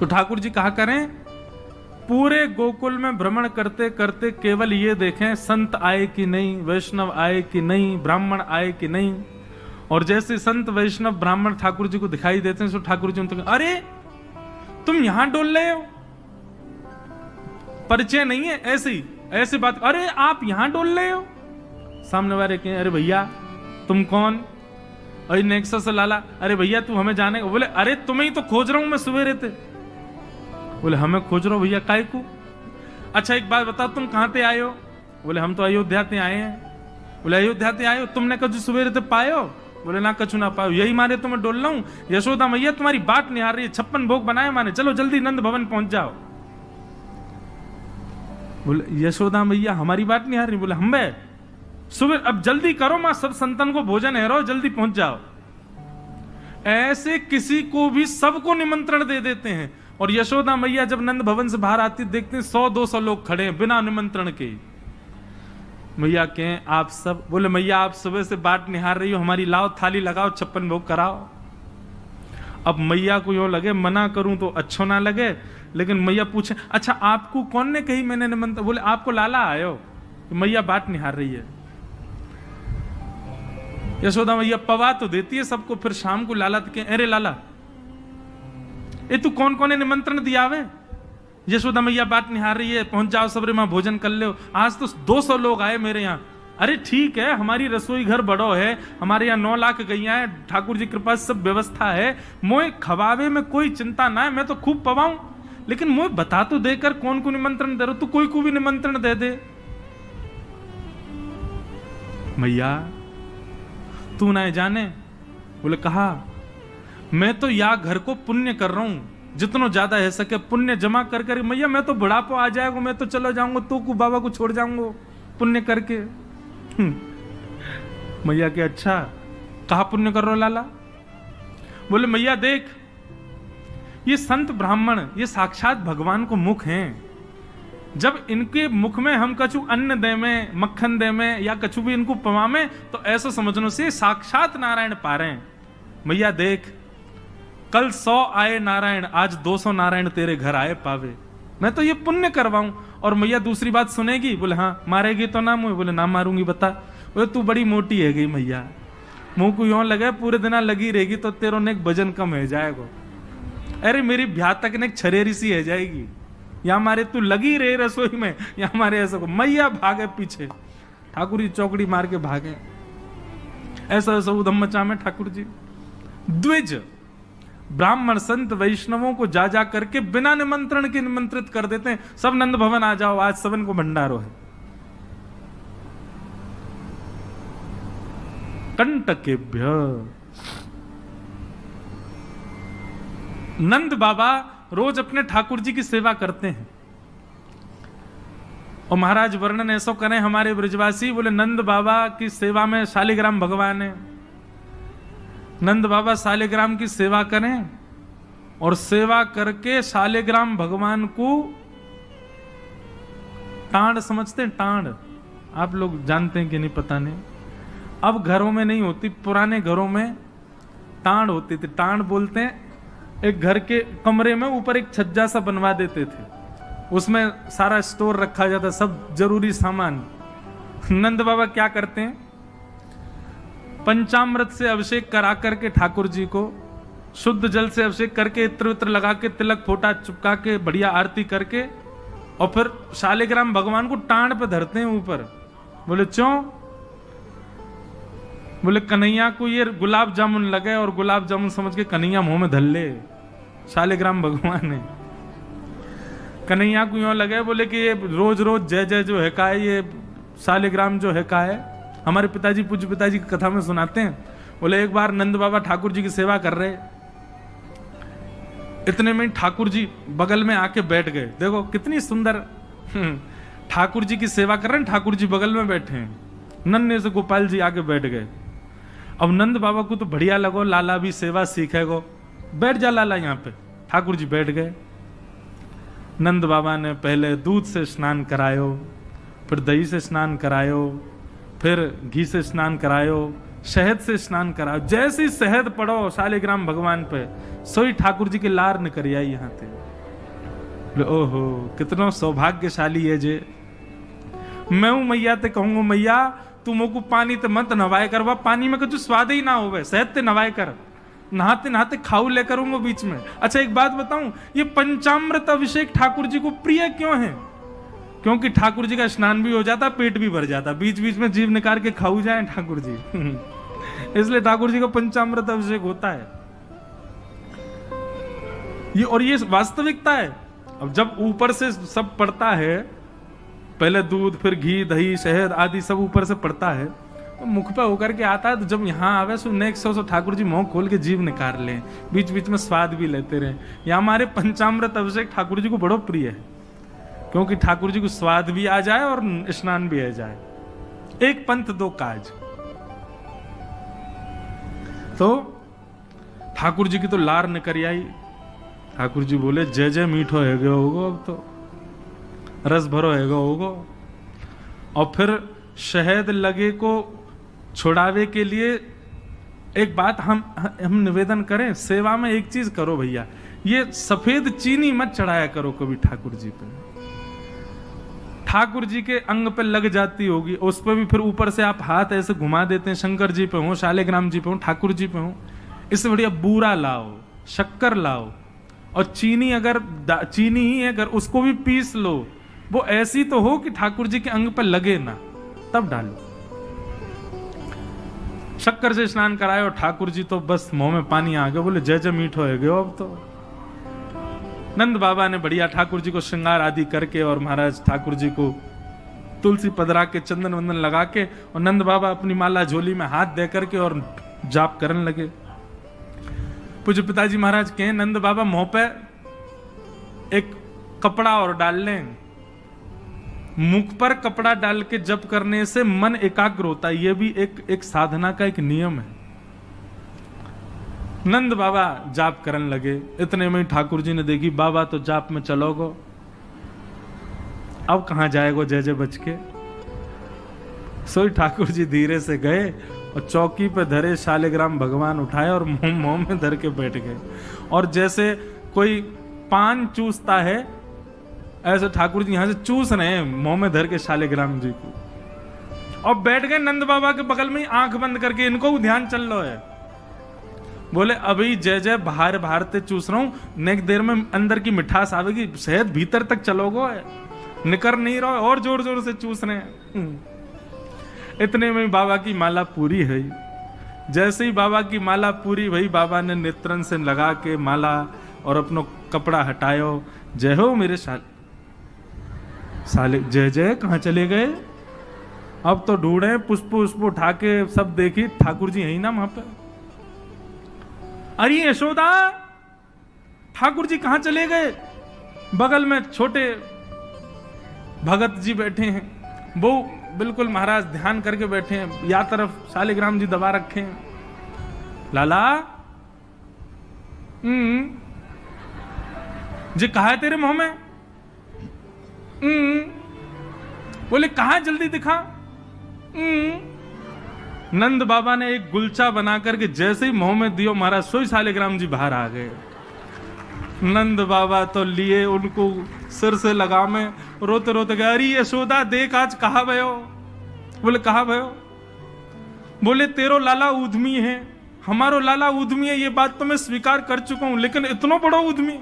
तो ठाकुर जी कहा करें, पूरे गोकुल में भ्रमण करते करते केवल ये देखें संत आए कि नहीं, वैष्णव आए कि नहीं, ब्राह्मण आए कि नहीं। और जैसे संत वैष्णव ब्राह्मण ठाकुर जी को दिखाई देते हैं तो ठाकुर जी उनसे, अरे तुम यहां डोल रहे हो, परिचय नहीं है, ऐसी बात, अरे आप यहां डोल रहे हो। सामने वाले कहें, अरे भैया तुम कौन? अरे नेक्सस से लाला, अरे भैया तू हमें जाने। बोले अरे तुम्हें ही तो खोज रहा हूं मैं सवेरे से। बोले हमें खोज रहा हो भैया, काय को? अच्छा एक बात बताओ, तुम कहां से आए हो? बोले हम तो अयोध्या से आए हैं। बोले अयोध्या से आए हो, तुमने कछु सवेरे से पाए हो? बोले ना कछु ना पाओ, यही मारे तो मैं डोल रहा हूं। यशोदा मैया तुम्हारी बात निहार रही है, 56 भोग बनाए माने, चलो जल्दी नंद भवन पहुंच जाओ। बोले यशोदा मैया हमारी बात नहीं आ रही। बोले हम बे सुबह, अब जल्दी करो मां, सब संतन को भोजन है, रो जल्दी पहुंच जाओ। ऐसे किसी को भी सबको निमंत्रण दे देते हैं। और यशोदा मैया जब नंद भवन से बाहर आती देखते हैं 100-200 लोग खड़े हैं बिना निमंत्रण के। मैया कहें आप सब? बोले मैया आप सुबह से बाट निहार रही हो हमारी, लाओ थाली लगाओ, 56 भोग कराओ। अब मैया को यूं लगे मना करूं तो अच्छो ना लगे, लेकिन मैया पूछे, अच्छा आपको कौन ने कही मैंने निमंत्रण? बोले आपको लाला आयो। तो मैया बाट निहार रही है। यशोदा मैया पवा तो देती है सबको, फिर शाम को लाला तो कहे, अरे लाला ए तू कौन कौन ने निमंत्रण दिया वे? यशोदा मैया बाट निहार रही है, पहुंच जाओ सबरे मां भोजन कर लो। आज तो 200 लोग आए मेरे यहाँ। अरे ठीक है, हमारी रसोई घर बड़ो है, हमारे यहाँ 9 लाख गैया है, ठाकुर जी के पास सब व्यवस्था है, मोए खवावे में कोई चिंता ना है, मैं तो खूब पवाऊं, लेकिन मोए बता तो देकर कौन को निमंत्रण दे रहे हो? तू कोई को भी निमंत्रण दे दे। मैया तू ना जाने। बोले कहा, मैं तो या घर को पुण्य कर रहा हूं, जितना ज्यादा है सके पुण्य जमा कर कर। मैया मैं तो बुढ़ापा आ जाएगा, मैं तो चला जाऊंगा, तू को बाबा को छोड़ जाऊंगा पुण्य करके। मैया के अच्छा कहा पुण्य कर रहे हो लाला? बोले मैया देख, ये संत ब्राह्मण ये साक्षात भगवान को मुख हैं। जब इनके मुख में हम कछु अन्न दे में, मक्खन दे में, या कछु भी इनको पवामे, तो ऐसा समझने से साक्षात नारायण पा रहे हैं। मैया देख, कल 100 आए नारायण, आज 200 नारायण तेरे घर आए पावे, मैं तो ये पुण्य करवाऊं। और मैया दूसरी बात सुनेगी? बोले हाँ। मारेगी तो ना मुझे? बोले ना मारूंगी। बता। बोले तू बड़ी मोटी है गई मैया, मुंह को यूं लगे पूरे दिन लगी रहेगी तो तेरो ने वजन कम है जाएगा। अरे मेरी ब्याह तक ने छरेरी सी है जाएगी, या मारे तू लगी रहे रसोई में, या मारे ऐसा को। मैया भागे पीछे, ठाकुर जी चौकड़ी मार के भागे। ऐसा ऐसा उधम मचा में ठाकुर जी द्विज ब्राह्मण संत वैष्णवों को जा जा करके बिना निमंत्रण के निमंत्रित कर देते हैं। सब नंद भवन आ जाओ, आज सबन को भंडारो है। कंटकेभ्य नंद बाबा रोज अपने ठाकुर जी की सेवा करते हैं। और महाराज वर्णन ऐसा करें हमारे ब्रजवासी, बोले नंद बाबा की सेवा में शालिग्राम भगवान है। नंद बाबा शालिग्राम की सेवा करें और सेवा करके शालिग्राम भगवान को टांड समझते हैं। टांड आप लोग जानते हैं कि नहीं पता नहीं, अब घरों में नहीं होती, पुराने घरों में टांड होती थी। टांड बोलते हैं, एक घर के कमरे में ऊपर एक छज्जा सा बनवा देते थे, उसमें सारा स्टोर रखा जाता, सब जरूरी सामान। नंद बाबा क्या करते हैं, पंचामृत से अभिषेक करा करके ठाकुर जी को शुद्ध जल से अभिषेक करके, इत्र उत्र लगा के, तिलक फोटा चुपका के, बढ़िया आरती करके, और फिर शालिग्राम भगवान को टांड पे धरते हैं ऊपर। बोले क्यों? बोले कन्हैया को ये गुलाब जामुन लगे और गुलाब जामुन समझ के कन्हैया मुंह में धर ले। शालिग्राम भगवान ने कन्हैया को यूं लगे, बोले कि ये रोज रोज जय जय जो है का है, ये शालिग्राम जो है का है। हमारे पिताजी, पूज्य पिताजी की कथा में सुनाते हैं, बोले एक बार नंद बाबा ठाकुर जी की सेवा कर रहे, इतने में ठाकुर जी बगल में आके बैठ गए। देखो कितनी सुंदर, ठाकुर जी की सेवा कर रहे हैं, ठाकुर जी बगल में बैठे हैं, नन्हे से गोपाल जी आके बैठ गए। अब नंद बाबा को तो बढ़िया लगो, लाला भी सेवा सीखेगो, बैठ जा लाला यहाँ पे। ठाकुर जी बैठ गए। नंद बाबा ने पहले दूध से स्नान करायो, फिर दही से स्नान करायो, फिर घी से स्नान करायो, शहद से स्नान कराओ। जैसे ही शहद पड़ो शालिग्राम भगवान पे, सोई ठाकुर जी के लार निकल आई यहाँ थे। ओहो कितना सौभाग्यशाली है जे। मैं हूं मैया ते कहूंगा मैया तू मोको पानी ते मत नवाए करवा, पानी में कुछ स्वाद ही ना होवे, शहद ते नवाए कर, नहाते नहाते खाऊ ले करूंगा बीच में। अच्छा एक बात बताऊं, ये पंचामृत अभिषेक ठाकुर जी को प्रिय क्यों है? क्योंकि ठाकुर जी का स्नान भी हो जाता, पेट भी भर जाता, बीच बीच में जीभ निकाल के खाऊ जाए ठाकुर जी। इसलिए ठाकुर जी का पंचामृत अभिषेक होता है ये, और ये वास्तविकता है। अब जब ऊपर से सब पड़ता है, पहले दूध फिर घी दही शहद आदि सब ऊपर से पड़ता है, तो मुख पे होकर के आता है, तो जब यहाँ आवे so next so Thakur ji मुंह खोल के जीभ निकाल लें, बीच बीच में स्वाद भी लेते रहे। या हमारे पंचामृत अभिषेक ठाकुर जी को बड़ो प्रिय है, क्योंकि ठाकुर जी को स्वाद भी आ जाए और स्नान भी आ जाए। एक पंथ दो काज। तो ठाकुर जी की तो लार निकल आई। ठाकुर जी बोले जय जय मीठो है गयो होगो, अब तो रस भरो है गयो होगो। और फिर शहद लगे को छुड़ावे के लिए एक बात हम निवेदन करें, सेवा में एक चीज करो भैया, ये सफेद चीनी मत चढ़ाया करो कभी ठाकुर जी पे। ठाकुर जी के अंग पे लग जाती होगी, उस पर भी फिर ऊपर से आप हाथ ऐसे घुमा देते हैं, शंकर जी पे हो, शालिग्राम जी पे हो, ठाकुर जी पे हो। इससे बढ़िया बूरा लाओ, शक्कर लाओ, और चीनी अगर चीनी ही अगर उसको भी पीस लो, वो ऐसी तो हो कि ठाकुर जी के अंग पर लगे ना, तब डालो। शक्कर से स्नान कराए और ठाकुर जी तो बस मुंह में पानी आ गया, बोले जय जय मीठो है गयो अब तो। नंद बाबा ने बढ़िया ठाकुर जी को श्रृंगार आदि करके और महाराज ठाकुर जी को तुलसी पधरा के चंदन वंदन लगा के, और नंद बाबा अपनी माला झोली में हाथ दे करके और जाप करने लगे। पूज्य पिताजी महाराज कहें नंद बाबा मुंह पे एक कपड़ा और डाल लें, मुख पर कपड़ा डाल के जप करने से मन एकाग्र होता है, यह भी एक साधना का एक नियम है। नंद बाबा जाप करने लगे, इतने में ठाकुर जी ने देखी बाबा तो जाप में चलोगो, अब कहां जाएगो जय जय बच के। सोई ठाकुर जी धीरे से गए और चौकी पे धरे शालिग्राम भगवान उठाए और मुंह में धर के बैठ गए, और जैसे कोई पान चूसता है ऐसे ठाकुर जी यहां से चूस रहे हैं मुंह में धर के शालिग्राम जी को, और बैठ गए नंद बाबा के बगल में ही आंख बंद करके, इनको ध्यान चल लो है। बोले अभी जय जय बाहर ते चूस रहा हूं, नेक देर में अंदर की मिठास आवेगी, शहद भीतर तक चलोगो है, निकर नहीं रहो, और जोर जोर से चूस रहे हैं। इतने में बाबा की माला पूरी है। जैसे ही बाबा की माला पूरी भई, बाबा ने नेत्रन से लगा के माला और अपनो कपड़ा हटायो। जय हो मेरे साले जय जय कहां चले गए? अब तो ढूंढे पुष्प उठा के सब देखी, ठाकुर जी यही ना वहां पे। अरे यशोदा ठाकुर जी कहां चले गए? बगल में छोटे भगत जी बैठे हैं, वो बिल्कुल महाराज ध्यान करके बैठे हैं, या तरफ शालिग्राम जी दबा रखे हैं। लाला जी कहा है तेरे मुंह में? बोले कहा जल्दी दिखा। नंद बाबा ने एक गुलचा बना करके जैसे ही मुंह में दियो, महाराज सोई शालिग्राम जी बाहर आ गए। नंद बाबा तो लिए उनको सिर से लगा में, रोते रोते गए, अरे यशोदा देख आज कहा भयो? बोले कहा भयो? बोले तेरो लाला उद्यमी है, हमारो लाला उद्यमी है, ये बात तो मैं स्वीकार कर चुका हूं, लेकिन इतना बड़ा उद्यमी?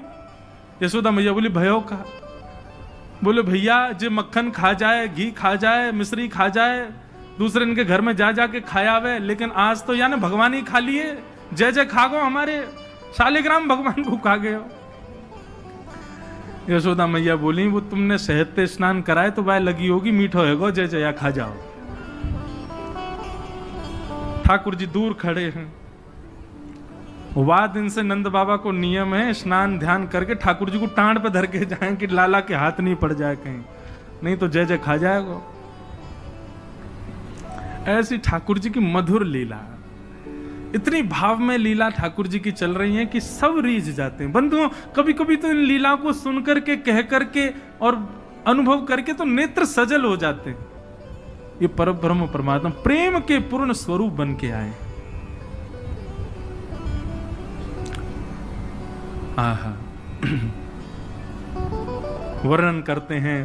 यशोदा मैया बोली भयो का? बोले भैया जे मक्खन खा जाए, घी खा जाए, मिश्री खा जाए, दूसरे इनके घर में जा जाके खाया हुए, लेकिन आज तो यानी भगवान ही खा लिए, जय जय खा गो, हमारे शालिग्राम भगवान को खा गए। यशोदा मैया बोली वो तुमने शहद से स्नान कराए तो वह लगी होगी, मीठो है गो, जय जय खा जाओ। ठाकुर जी दूर खड़े हैं। वाह दिन से नंद बाबा को नियम है स्नान ध्यान करके ठाकुर जी को टांड पे धर के जाएं कि लाला के हाथ नहीं पड़ जाए कहीं, नहीं तो जय जय खा जाएगा। ऐसी ठाकुर जी की मधुर लीला, इतनी भाव में लीला ठाकुर जी की चल रही है कि सब रीझ जाते हैं। बंधुओं कभी कभी तो इन लीला को सुन करके, कह करके और अनुभव करके तो नेत्र सजल हो जाते हैं। ये परब्रह्म परमात्मा प्रेम के पूर्ण स्वरूप बन के आए। आहा वर्णन करते हैं,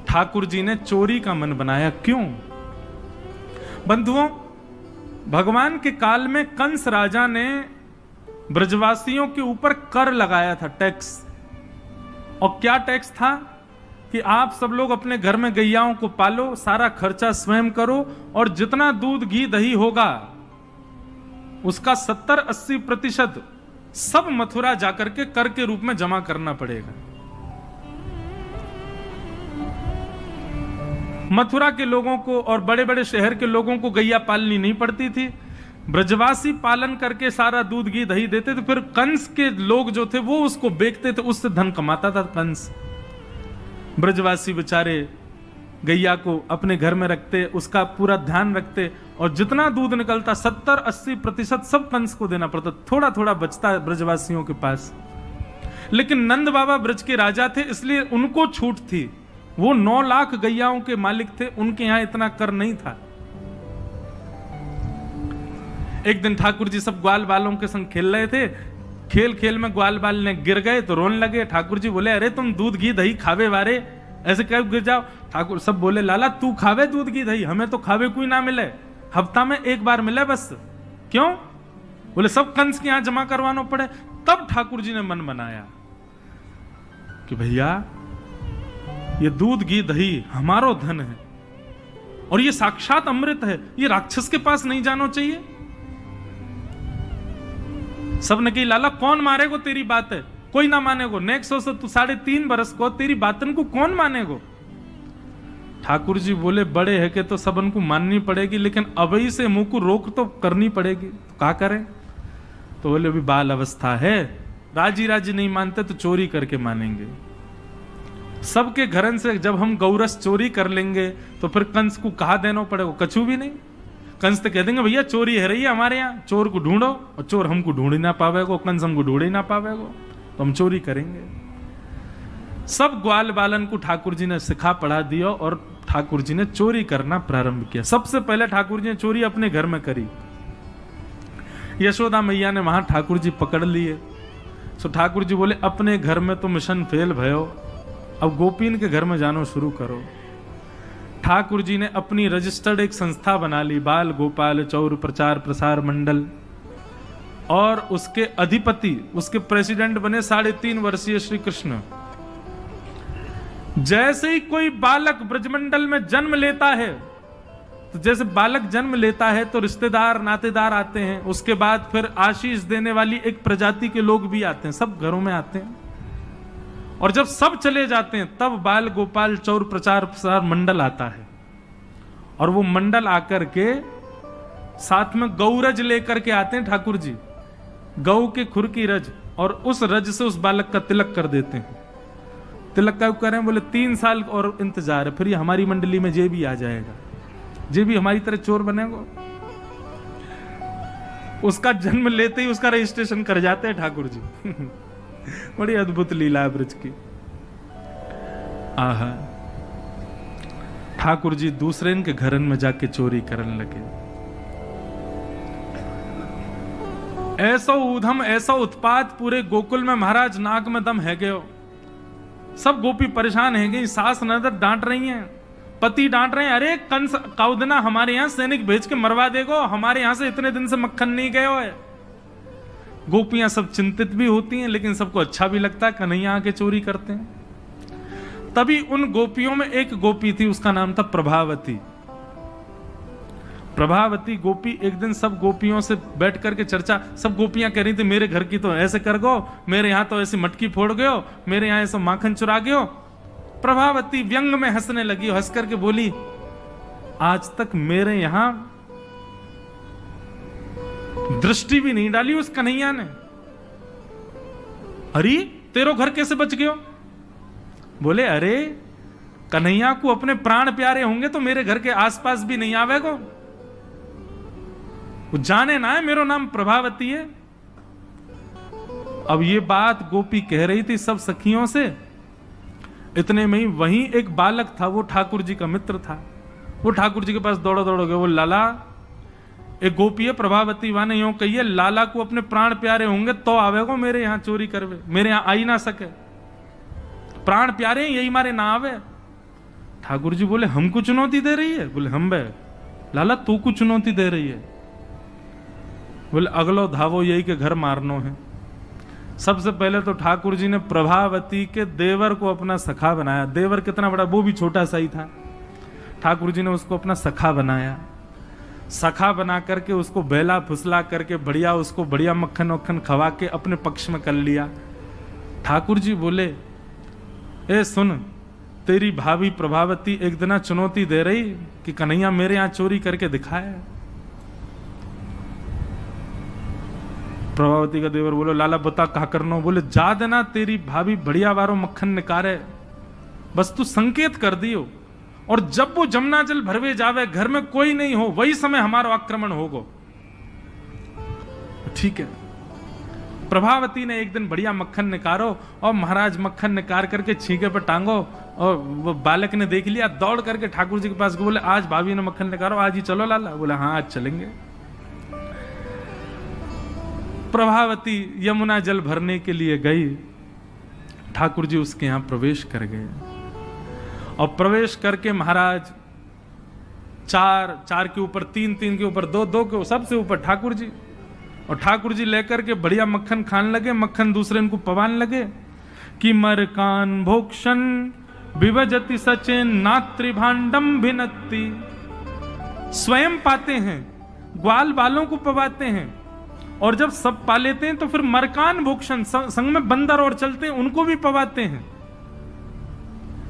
ठाकुर जी ने चोरी का मन बनाया। क्यों? बंधुओं, भगवान के काल में कंस राजा ने ब्रजवासियों के ऊपर कर लगाया था, टैक्स। और क्या टैक्स था कि आप सब लोग अपने घर में गैयाओं को पालो, सारा खर्चा स्वयं करो, और जितना दूध घी दही होगा उसका 70-80% सब मथुरा जाकर के कर के रूप में जमा करना पड़ेगा। मथुरा के लोगों को और बड़े बड़े शहर के लोगों को गैया पालनी नहीं पड़ती थी, ब्रजवासी पालन करके सारा दूध घी दही देते थे। फिर कंस के लोग जो थे वो उसको बेचते थे, उससे धन कमाता था कंस। ब्रजवासी बेचारे गैया को अपने घर में रखते, उसका पूरा ध्यान रखते, और जितना दूध निकलता 70-80% सब कंस को देना पड़ता। थोड़ा थोड़ा बचता ब्रजवासियों के पास। लेकिन नंद बाबा ब्रज के राजा थे, इसलिए उनको छूट थी। वो 9 लाख गैयाओं के मालिक थे, उनके यहां इतना कर नहीं था। एक दिन ठाकुर जी सब ग्वाल बालों के संग खेल रहे थे। खेल खेल में ग्वाल बाल ने गिर गए तो रोने लगे। ठाकुर जी बोले, अरे तुम दूध घी दही खावे वारे, ऐसे क्यों गिर जाओ? ठाकुर सब बोले, लाला तू खावे दूध घी दही, हमें तो खावे कोई ना मिले, हफ्ता में एक बार मिले बस। क्यों? बोले सब कंस के यहां जमा करवाना पड़े। तब ठाकुर जी ने मन बनाया कि भैया ये दूध घी दही हमारो धन है, और ये साक्षात अमृत है, ये राक्षस के पास नहीं जाना चाहिए। सबने कही, लाला कौन मारेगो तेरी बात है, कोई ना मानेगो। नेक्स्ट हो तू 3.5 बरस को तेरी बातन को कौन मानेगो? ठाकुर जी बोले, बड़े है के तो सबन को माननी पड़ेगी, लेकिन अभी से मुंह को रोक तो करनी पड़ेगी। तो क्या करें? तो बोले अभी बाल अवस्था है, राजी राजी नहीं मानते तो चोरी करके मानेंगे। सबके घरन से जब हम गौरस चोरी कर लेंगे तो फिर कंस को कहा देना पड़ेगा? कछु भी नहीं। कंस तो कह देंगे भैया चोरी है रही है हमारे यहाँ, चोर को ढूंढो, और चोर हमको ढूंढ ही ना पावेगो, कंस हमको ढूंढ ही ना पावेगो, तो हम चोरी करेंगे। सब ग्वाल बालन को ठाकुर जी ने सिखा पढ़ा दिया, और ठाकुर जी ने चोरी करना प्रारंभ किया। सबसे पहले ठाकुर जी ने चोरी अपने घर में करी। यशोदा मैया ने वहां ठाकुर जी पकड़ लिए। तो ठाकुर जी बोले, अपने घर में तो मिशन फेल भयो, अब गोपीन के घर में जानो शुरू करो। ठाकुर जी ने अपनी रजिस्टर्ड एक संस्था बना ली, बाल गोपाल चौर प्रचार प्रसार मंडल, और उसके अधिपति, उसके प्रेसिडेंट बने 3.5 वर्षीय श्री कृष्ण। जैसे ही कोई बालक ब्रजमंडल में जन्म लेता है, तो जैसे बालक जन्म लेता है तो रिश्तेदार नातेदार आते हैं, उसके बाद फिर आशीष देने वाली एक प्रजाति के लोग भी आते हैं, सब घरों में आते हैं। और जब सब चले जाते हैं तब बाल गोपाल चौर प्रचार प्रसार मंडल आता है, और वो मंडल आकर के साथ में गौरज लेकर के आते हैं ठाकुर जी, गौ के खुर की रज, और उस रज से उस बालक का तिलक कर देते हैं। तिलक का करें? बोले 3 साल और इंतजार है, फिर ये हमारी मंडली में जे भी आ जाएगा, जे भी हमारी तरह चोर बनेगा। उसका जन्म लेते ही उसका रजिस्ट्रेशन कर जाते हैं ठाकुर जी। बड़ी अद्भुत लीला है ब्रज की। आहा, ठाकुर जी दूसरे के घरन में जाके चोरी करने लगे। ऐसा ऊधम, ऐसा उत्पात पूरे गोकुल में, महाराज नाक में दम है गयो। सब गोपी परेशान है गई, सास नजर डांट रही हैं, पति डांट रहे हैं, अरे कंस काउदना हमारे यहां सैनिक भेज के मरवा देगो, हमारे यहां से इतने दिन से मक्खन नहीं गयो है। गोपियां सब चिंतित भी होती हैं, लेकिन सबको अच्छा भी लगता है, कन्हैया आके चोरी करते हैं। तभी उन गोपियों में एक गोपी थी, उसका नाम था प्रभावती। प्रभावती गोपी एक दिन सब गोपियों से बैठ करके चर्चा, सब गोपियां कह रही थी, मेरे घर की तो ऐसे कर गो, मेरे यहां तो ऐसी मटकी फोड़ गयो, मेरे यहां ऐसा माखन चुरा गयो। प्रभावती व्यंग में हंसने लगी, हंस करके बोली, आज तक मेरे यहां दृष्टि भी नहीं डाली उस कन्हैया ने। अरे तेरो घर कैसे बच गयो? बोले, अरे कन्हैया को अपने प्राण प्यारे होंगे तो मेरे घर के आसपास भी नहीं आवेगो, वो जाने ना है मेरो नाम प्रभावती है। अब ये बात गोपी कह रही थी सब सखियों से। इतने में ही वहीं एक बालक था, वो ठाकुर जी का मित्र था, वो ठाकुर जी के पास दौड़ो दौड़ो गए, वो लाला एक गोपी है प्रभावती वाने यूं कहिए लाला को अपने प्राण प्यारे होंगे तो आवेगो मेरे यहाँ चोरी करवे, मेरे यहाँ आई ना सके, प्राण प्यारे हैं यही मारे ना आवे। ठाकुर जी बोले हमको चुनौती दे रही है? बोले हम बे लाला तू को चुनौती दे रही है। बोले अगलो धावो यही के घर मारनो है। सबसे पहले तो ठाकुर जी ने प्रभावती के देवर को अपना सखा बनाया। देवर कितना बड़ा, वो भी छोटा सा ही था। ठाकुर जी ने उसको अपना सखा बनाया। सखा बना करके उसको बेला फुसला करके बढ़िया उसको बढ़िया मक्खन वक्खन खवा के अपने पक्ष में कर लिया। ठाकुर जी बोले ए सुन, तेरी भाभी प्रभावती एक दिन चुनौती दे रही कि कन्हैया मेरे यहां चोरी करके दिखाया। प्रभावती का देवर बोलो लाला बता कहा करनो? बोले जा देना तेरी भाभी बढ़िया वारो मक्खन निकारे, बस तू संकेत कर दियो, और जब वो जमुना जल भरवे जावे घर में कोई नहीं हो वही समय हमारा आक्रमण होगो। ठीक है। प्रभावती ने एक दिन बढ़िया मक्खन निकारो और महाराज मक्खन निकाल करके छींके पर टांगो, और वो बालक ने देख लिया, दौड़ करके ठाकुर जी के पास बोले आज भाभी ने मक्खन निकालो, आज ही चलो लाला। बोले हाँ आज चलेंगे। प्रभावती यमुना जल भरने के लिए गई। ठाकुर जी उसके यहां प्रवेश कर गए, और प्रवेश करके महाराज चार के ऊपर तीन के ऊपर दो के सबसे ऊपर ठाकुर जी, और ठाकुर जी लेकर के बढ़िया मक्खन खाने लगे। मक्खन दूसरे इनको पवान लगे कि मरकान भोक्षण विभजति सचेन नात्री भांडम भिनत्ति। स्वयं पाते हैं, ग्वाल बालों को पवाते हैं, और जब सब पा लेते हैं तो फिर मरकान भोक्षण संग में बंदर और चलते हैं उनको भी पवाते हैं।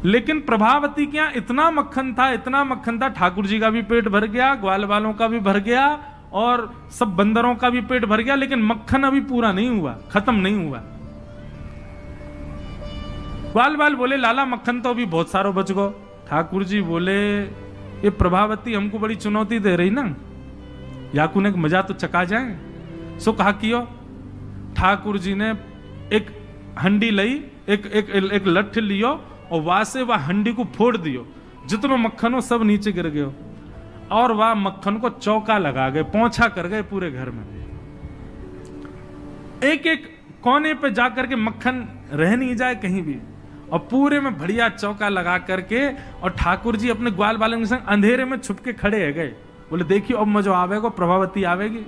लेकिन प्रभावती के यहां इतना मक्खन था, ठाकुर जी का भी पेट भर गया, ग्वाल बालों का भी भर गया, और सब बंदरों का भी पेट भर गया, लेकिन मक्खन अभी पूरा नहीं हुआ, खत्म नहीं हुआ। ग्वाल बाल बोले लाला मक्खन तो अभी बहुत सारो बच गो। ठाकुर जी बोले ये प्रभावती हमको बड़ी चुनौती दे रही ना, याकू ने मजा तो चका जाए। सो कहा कियो। ठाकुर जी ने एक हंडी लई, एक लठ लियो, और वहां से वह हंडी को फोड़ दियो, जितनो मक्खन हो सब नीचे गिर गयो, और वह मक्खन को चौका लगा गए, पोंछा कर गए पूरे घर में। एक कोने पे जाकर के मक्खन रह नहीं जाए कहीं भी, और पूरे में बढ़िया चौका लगा करके, और ठाकुर जी अपने ग्वाल बालों के संग अंधेरे में छुप के खड़े है गए। बोले देखियो अब मजो आवेगा, प्रभावती आवेगी।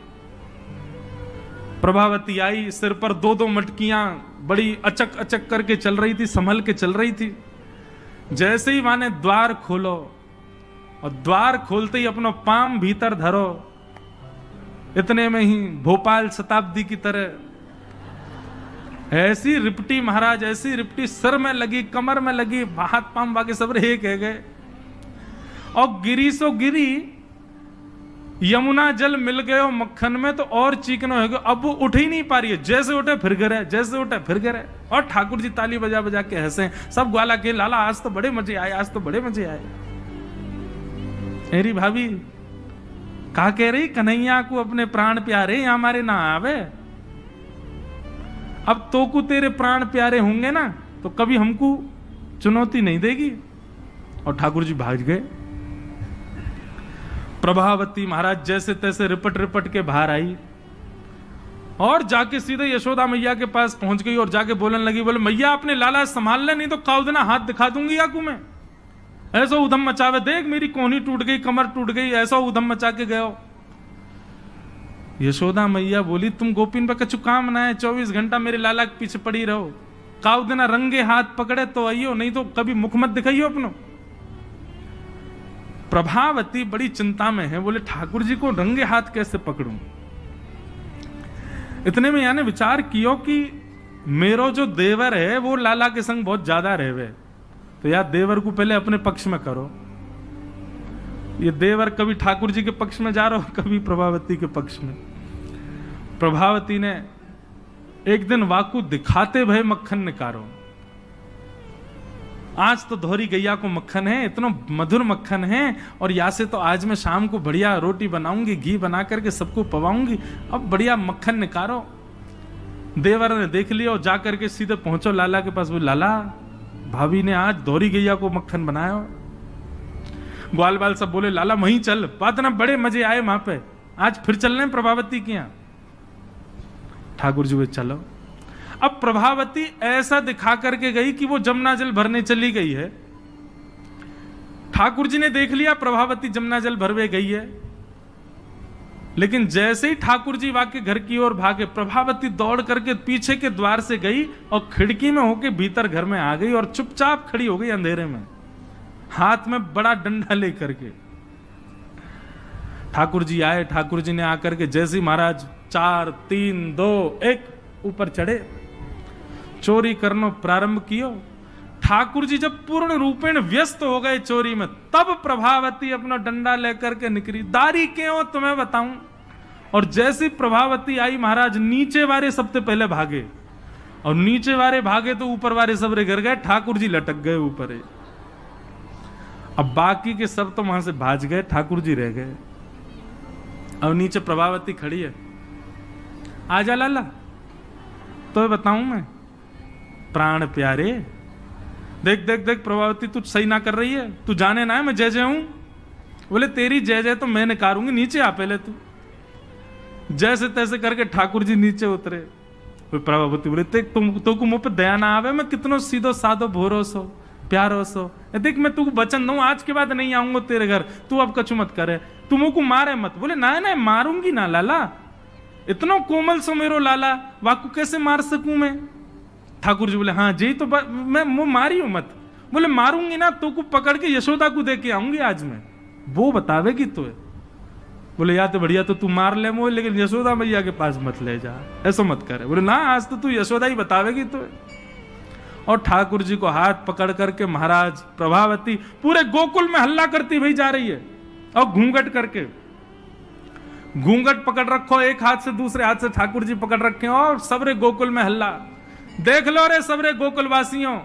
प्रभावती आई, सिर पर दो मटकियां बड़ी अचक अचक करके चल रही थी, संभल के चल रही थी। जैसे ही माने द्वार खोलो, और द्वार खोलते ही अपना पाम भीतर धरो, इतने में ही भोपाल शताब्दी की तरह ऐसी रिपटी महाराज, ऐसी रिपटी सिर में लगी, कमर में लगी, हाथ पाम बाकी सब रहे कह गए, और गिरी सो गिरी। यमुना जल मिल गए मक्खन में तो और चीकना हो गया, अब वो उठ ही नहीं पा रही है, जैसे उठे फिर गिरे, जैसे उठे फिर गिरे। और ठाकुर जी ताली बजा बजा के हंसे, सब ग्वाला के लाला आज तो बड़े मजे आए, आज तो बड़े मजे आए। मेरी भाभी कहा कह रही कन्हैया को अपने प्राण प्यारे यहाँ हमारे ना आवे, अब तो को तेरे प्राण प्यारे होंगे ना तो कभी हमको चुनौती नहीं देगी। और ठाकुर जी भाग गए। प्रभावती महाराज जैसे तैसे रिपट रिपट के बाहर आई, और जाके सीधे यशोदा मैया के पास पहुंच गई, और जाके बोलने लगी, बोले मैया अपने लाला संभाल ले, नहीं तो काउदना हाथ दिखा दूंगी याकू में। ऐसा उधम मचावे, देख मेरी कोहनी टूट गई, कमर टूट गई, ऐसा उधम मचा के गयो। यशोदा मैया बोली तुम गोपिन पे कछु काम ना है, 24 घंटा मेरे लाला के पीछे पड़ी रहो, काउदना रंगे हाथ पकड़े तो आइयो, नहीं तो कभी मुख मत दिखाइयो अपनो। प्रभावती बड़ी चिंता में है, बोले ठाकुर जी को रंगे हाथ कैसे पकड़ूं। इतने में यानी विचार कियो कि मेरो जो देवर है वो लाला के संग बहुत ज्यादा रहवे, तो यार देवर को पहले अपने पक्ष में करो। ये देवर कभी ठाकुर जी के पक्ष में जा रहा हो, कभी प्रभावती के पक्ष में। प्रभावती ने एक दिन वाकू दिखाते भय मक्खन निकारो, आज तो धोरी गैया को मक्खन है, इतना मधुर मक्खन है, और या से तो आज मैं शाम को बढ़िया रोटी बनाऊंगी, घी बना करके सबको पवाऊंगी, अब बढ़िया मक्खन निकारो। देवर ने देख लिया और जाकर के सीधे पहुंचो लाला के पास, बोले लाला भाभी ने आज धोरी गैया को मक्खन बनाया। ग्वाल बाल सब बोले लाला वहीं चल, बात ना बड़े मजे आए वहां पे, आज फिर चल रहे हैं प्रभावती के यहां। ठाकुर जी बोले चलो। अब प्रभावती ऐसा दिखा करके गई कि वो जमुना जल भरने चली गई है। ठाकुर जी ने देख लिया प्रभावती जमुना जल भरवे गई है, लेकिन जैसे ही ठाकुर जी वाके घर की ओर भागे, प्रभावती दौड़ करके पीछे के द्वार से गई और खिड़की में होके भीतर घर में आ गई और चुपचाप खड़ी हो गई अंधेरे में, हाथ में बड़ा डंडा लेकर के। ठाकुर जी आए, ठाकुर जी ने आकर के जैसे ही महाराज 4 3 2 1 ऊपर चढ़े, चोरी करनो प्रारंभ कियो। ठाकुर जी जब पूर्ण रूपेण व्यस्त हो गए चोरी में, तब प्रभावती अपना डंडा लेकर के निकली। दारी क्यों तुम्हें बताऊं। और जैसी प्रभावती आई, महाराज नीचे वाले सबसे पहले भागे, और नीचे वाले भागे तो ऊपर वाले सबरे गिर गए, ठाकुर जी लटक गए ऊपर। अब बाकी के सब तो वहां से भाज गए, ठाकुर जी रह गए। अब नीचे प्रभावती खड़ी है, आजा लाला तो बताऊं मैं। प्राण प्यारे, देख देख देख प्रभावती तू सही ना कर रही है, तू जाने ना है मैं जय जय हूं। बोले तेरी जय जय तो मैं निकारूंगी, नीचे आ पहले तू। जैसे तैसे करके ठाकुर जी नीचे उतरे। प्रभावती बोले देख तुम तो को मुंह पे दया ना आवे, मैं कितनो सीधो साधो भोरो सो प्यारो सो, देख मैं तू वचन दूं आज के बाद नहीं आऊंगा तेरे घर, तू अब कछु मत करे, तू मुंह को मारे मत। बोले ना ना मारूंगी ना लाला, इतना कोमल सो मेरो लाला, वाकू कैसे मार सकूं मैं। ठाकुर जी बोले हाँ जी तो मैं मारी हूं मत। बोले मारूंगी ना तो को पकड़ के यशोदा को दे के आऊंगी आज मैं, वो बतावेगी तो। बोले या तो बढ़िया तो तू मार ले मोह, लेकिन यशोदा मैया के पास मत ले जा, ऐसा मत करे। बोले ना आज तो तू यशोदा ही बतावेगी तो। और ठाकुर जी को हाथ पकड़ करके महाराज प्रभावती पूरे गोकुल में हल्ला करती भाई जा रही है, और घूंघट करके, घूंघट पकड़ रखो एक हाथ से, दूसरे हाथ से ठाकुर जी पकड़ रखे, और सबरे गोकुल में हल्ला। देख लो रे सबरे गोकुल वासियों,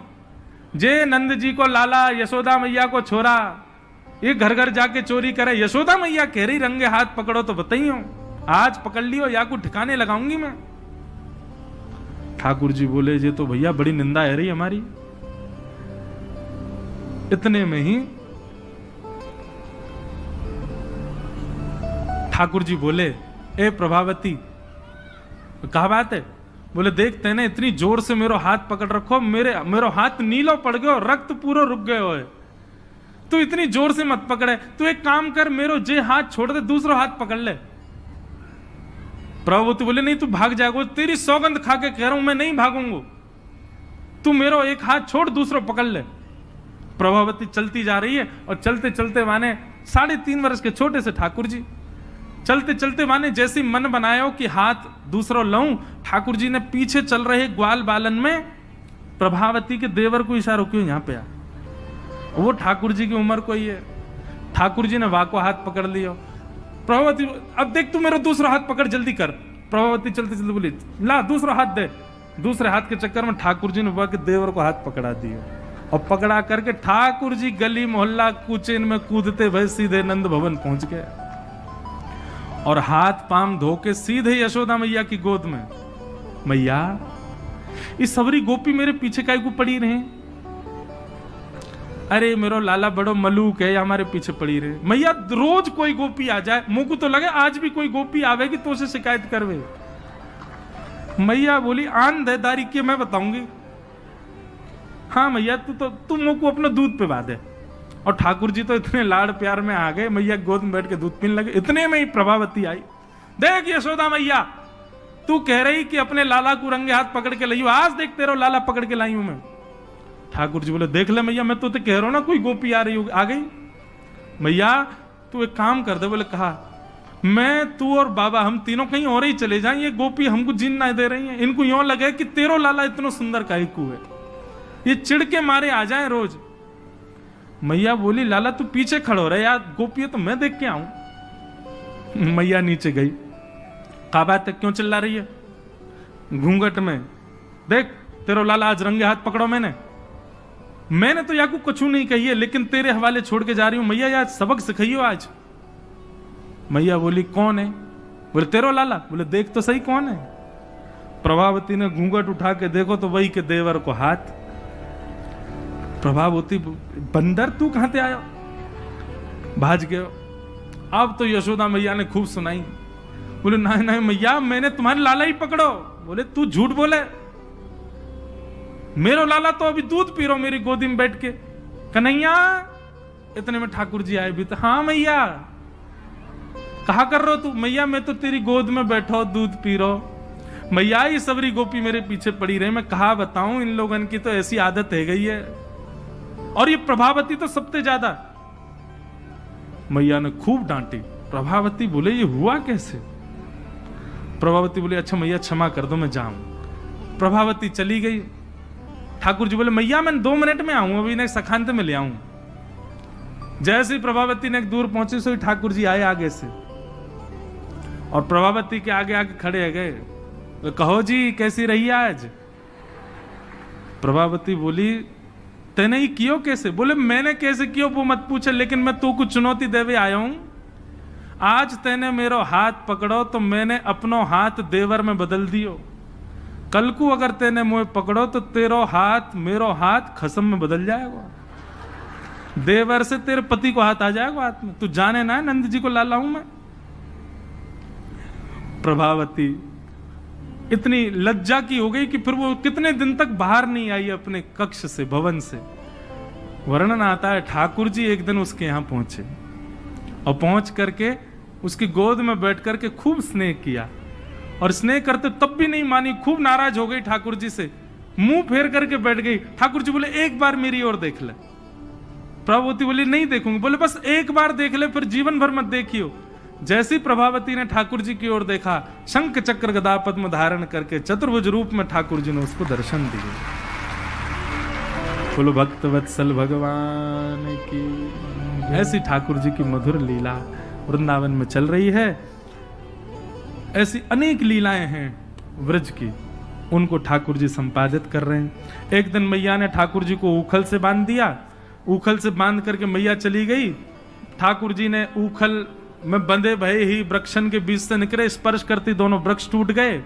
जे नंद जी को लाला, यशोदा मैया को छोरा, ये घर घर जाके चोरी करे। यशोदा मैया कह रही रंगे हाथ पकड़ो तो बताइयो, आज पकड़ लियो या को ठिकाने लगाऊंगी मैं। ठाकुर जी बोले ये तो भैया बड़ी निंदा है रही हमारी। इतने में ही ठाकुर जी बोले ए प्रभावती कहा बात है। बोले देखते ना इतनी जोर से मेरो हाथ पकड़ रखो, मेरो हाथ नीलो पड़ गयो, रक्त पूरा रुक गयो है, तू इतनी जोर से मत पकड़े, तू एक काम कर मेरो जे हाथ छोड़ दे, दूसरा हाथ पकड़ ले। प्रभावती बोले नहीं तू भाग जाएगा, तेरी सौगंध खा के कह रहा हूं मैं नहीं भागूंगा, तू मेरो एक हाथ छोड़ दूसरा पकड़ ले। प्रभावती चलती जा रही है, और चलते चलते माने 3.5 वर्ष के छोटे से ठाकुर जी चलते चलते माने जैसे मन बनायो कि हाथ दूसरा लाऊं, ठाकुर जी ने पीछे चल रहे ग्वाल बालन में प्रभावती के देवर को इशारा क्यों यहां पे आ, वो ठाकुर जी की उम्र को ही है। ठाकुर जी ने वाको हाथ पकड़ लिया। प्रभावती अब देख तू मेरा दूसरा हाथ पकड़ जल्दी कर। प्रभावती चलते चलते बोली ला दूसरा हाथ दे। दूसरे हाथ के चक्कर में ठाकुर जी ने वह के देवर को हाथ पकड़ा दिया, और पकड़ा करके ठाकुर जी गली मोहल्ला कूचेन में कूदते भय सीधे नंद भवन पहुंच गए, और हाथ पाम धो के सीधे यशोदा मैया की गोद में। मैया इस सबरी गोपी मेरे पीछे काहे को पड़ी रहे, अरे मेरो लाला बड़ो मलूक है, हमारे पीछे पड़ी रहे। मैया रोज कोई गोपी आ जाए, मुंह को तो लगे आज भी कोई गोपी आवेगी तो उसे शिकायत करवे। मैया बोली आन देदारी के मैं बताऊंगी। हाँ मैया तू मुंह को अपना दूध पिला दे। और ठाकुर जी तो इतने लाड़ प्यार में आ गए, मैया गोद में बैठ के दूध पीने लगे। इतने में ही प्रभावती आई, देख यशोदा मैया तू कह रही कि अपने लाला को रंगे हाथ पकड़ के लाई, आज देख तेरा लाला पकड़ के लाई हूं मैं। ठाकुर जी बोले देख ले मैया मैं तो कह रहा हूं ना कोई गोपी आ रही आ गई। मैया तू एक काम कर दे। बोले कहा मैं तू और बाबा हम तीनों कहीं और ही चले जाएं, ये गोपी हमको जीन ना दे रही है, इनको यूं लगे कि तेरो लाला इतना सुंदर काहे को है, ये चिढ़ के मारे आ जाए रोज। मैया बोली लाला तू पीछे खड़ो रहे यार, गोपी तो मैं देख के आऊं। मैया नीचे गई, कहा बात है क्यों चिल्ला रही है घूंघट में, देख तेरो लाला आज रंगे हाथ पकड़ो। मैंने तो या को कुछ नहीं कही है, लेकिन तेरे हवाले छोड़ के जा रही हूं। मैया यार सबक सिखाइयो आज। मैया बोली कौन है। बोले तेरो लाला। बोले देख तो सही कौन है। प्रभावती ने घूंघट उठा के देखो तो वही के देवर को हाथ। प्रभावती बंदर तू कहां से आया। भाज गए। अब तो यशोदा मैया ने खूब सुनाई, बोले नहीं नहीं मैया, मैंने तुम्हारे लाला ही पकड़ो। बोले तू झूठ बोले, मेरा लाला तो अभी दूध पी रहा मेरी गोदी में बैठ के। कन्हैया, इतने में ठाकुर जी आए भी तो, हाँ मैया कहा कर रहे हो तू? मैया मैं तो तेरी गोद में बैठो दूध पी रहो। मैया ये सबरी गोपी मेरे पीछे पड़ी रहे, मैं कहा बताऊं, इन लोगन की तो ऐसी आदत है गई है, और ये प्रभावती तो सबसे ज्यादा। मैया ने खूब डांटी। प्रभावती बोले ये हुआ कैसे? प्रभावती बोले अच्छा मैया क्षमा कर दो, मैं जाऊं। प्रभावती चली गई। ठाकुर जी बोले मैया मैं 2 मिनट में आऊं, अभी ने सखांत में ले आऊं। जैसे ही प्रभावती ने दूर पहुंचे सो ठाकुर जी आए आगे से, और प्रभावती के आगे आगे खड़े हो गए। तो कहो जी कैसी रही आज? प्रभावती बोली तेने ही कियो कैसे? बोले मैंने कैसे कियो वो मत पूछे, लेकिन मैं तू को चुनौती देवे आया हूं। आज तेने मेरो हाथ पकड़ो तो मैंने अपनो हाथ देवर में बदल दियो। कल को अगर तेने मुझे पकड़ो तो तेरो हाथ मेरो हाथ खसम में बदल जाएगा। देवर से तेरे पति को हाथ आ जाएगा हाथ में। तू जाने ना नंद जी को लाला हूं मैं। प्रभावती इतनी लज्जा की हो गई कि फिर वो कितने दिन तक बाहर नहीं आई अपने कक्ष से, भवन से। वर्णन आता है ठाकुर जी एक दिन उसके यहां पहुंचे और पहुंच करके उसकी गोद में बैठ करके खूब स्नेह किया, और स्नेह करते तब भी नहीं मानी, खूब नाराज हो गई ठाकुर जी से, मुंह फेर करके बैठ गई। ठाकुर जी बोले एक बार मेरी ओर देख ले। प्रभावती बोली नहीं देखूंगी। बोले बस एक बार देख ले, फिर जीवन भर मत देखियो। जैसी प्रभावती ने ठाकुर जी की ओर देखा, शंख चक्र गदा पद्म धारण करके चतुर्भुज रूप में ठाकुर जी ने उसको दर्शन दिए। बोलो भक्त वत्सल भगवान की। ऐसी ठाकुर जी की मधुर लीला वृंदावन में चल रही है। ऐसी अनेक लीलाएं हैं व्रज की, उनको ठाकुर जी संपादित कर रहे हैं। एक दिन मैया ने ठाकुर जी को ऊखल से बांध दिया। ऊखल से बांध करके मैया चली गई। ठाकुर जी ने ऊखल में बंधे भये ही वृक्षन के बीच से निकले, स्पर्श करती दोनों वृक्ष टूट गए।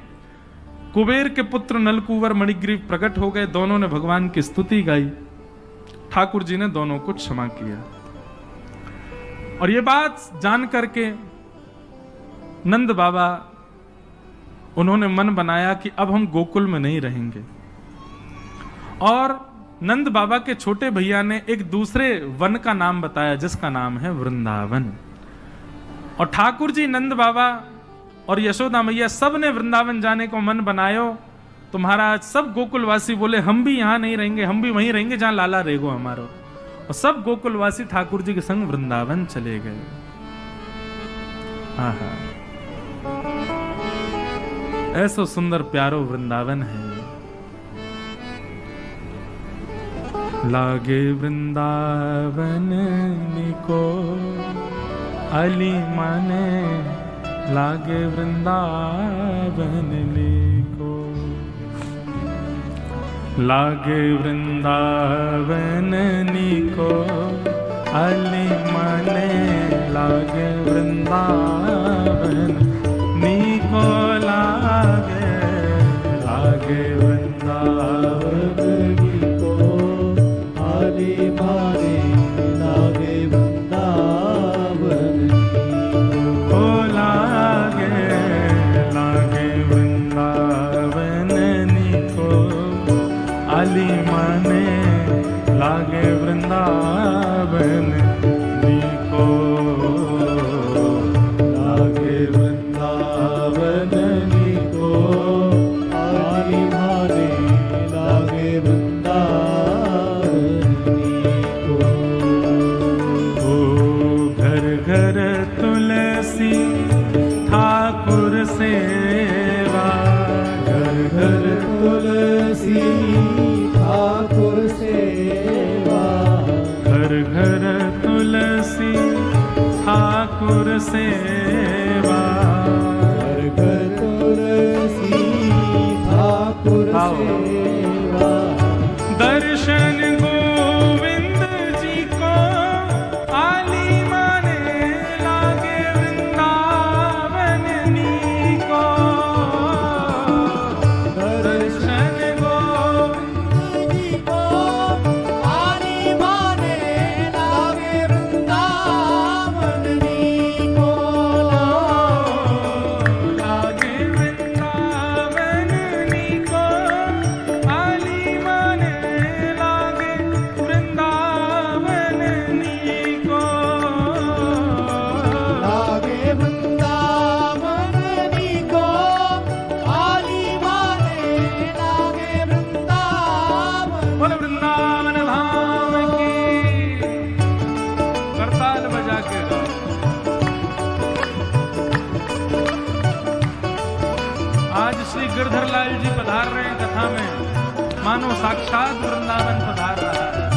कुबेर के पुत्र नलकुवर मणिग्रीव प्रकट हो गए। दोनों ने भगवान की स्तुति गाई। ठाकुर जी ने दोनों को क्षमा किया। और ये बात जान करके नंद बाबा उन्होंने मन बनाया कि अब हम गोकुल में नहीं रहेंगे। और नंद बाबा के छोटे भैया ने एक दूसरे वन का नाम बताया जिसका नाम है वृंदावन। और ठाकुर जी, नंद बाबा और यशोदा मैया सब ने वृंदावन जाने को मन बनायो। तो महाराज सब गोकुलवासी बोले हम भी यहां नहीं रहेंगे, हम भी वहीं रहेंगे जहां लाला रहेगो हमारो। और सब गोकुलवासी ठाकुर जी के संग वृंदावन चले गए। आहा, ऐसो सुंदर प्यारो वृंदावन है। लागे वृंदावन निको अली माने, लागे वृंदावन निको। लागे वृंदावन निको अली माने, लागे वृंदावन निको लागे। लागे वृंदावन निको अली माने, लागे वृंदावन निको लागे। लागे वृंदावन निको अली माने, लागे वृंदावन निको। लागे वृंदावन निको अली माने, लागे वृंदावन निको। ओ घर घर तुलसी ठाकुर सेवा, घर घर तुलसी ठाकुर सेवा, घर घर तुलसी अयोध्या में मानो साक्षात वृंदावन पधार रहा है।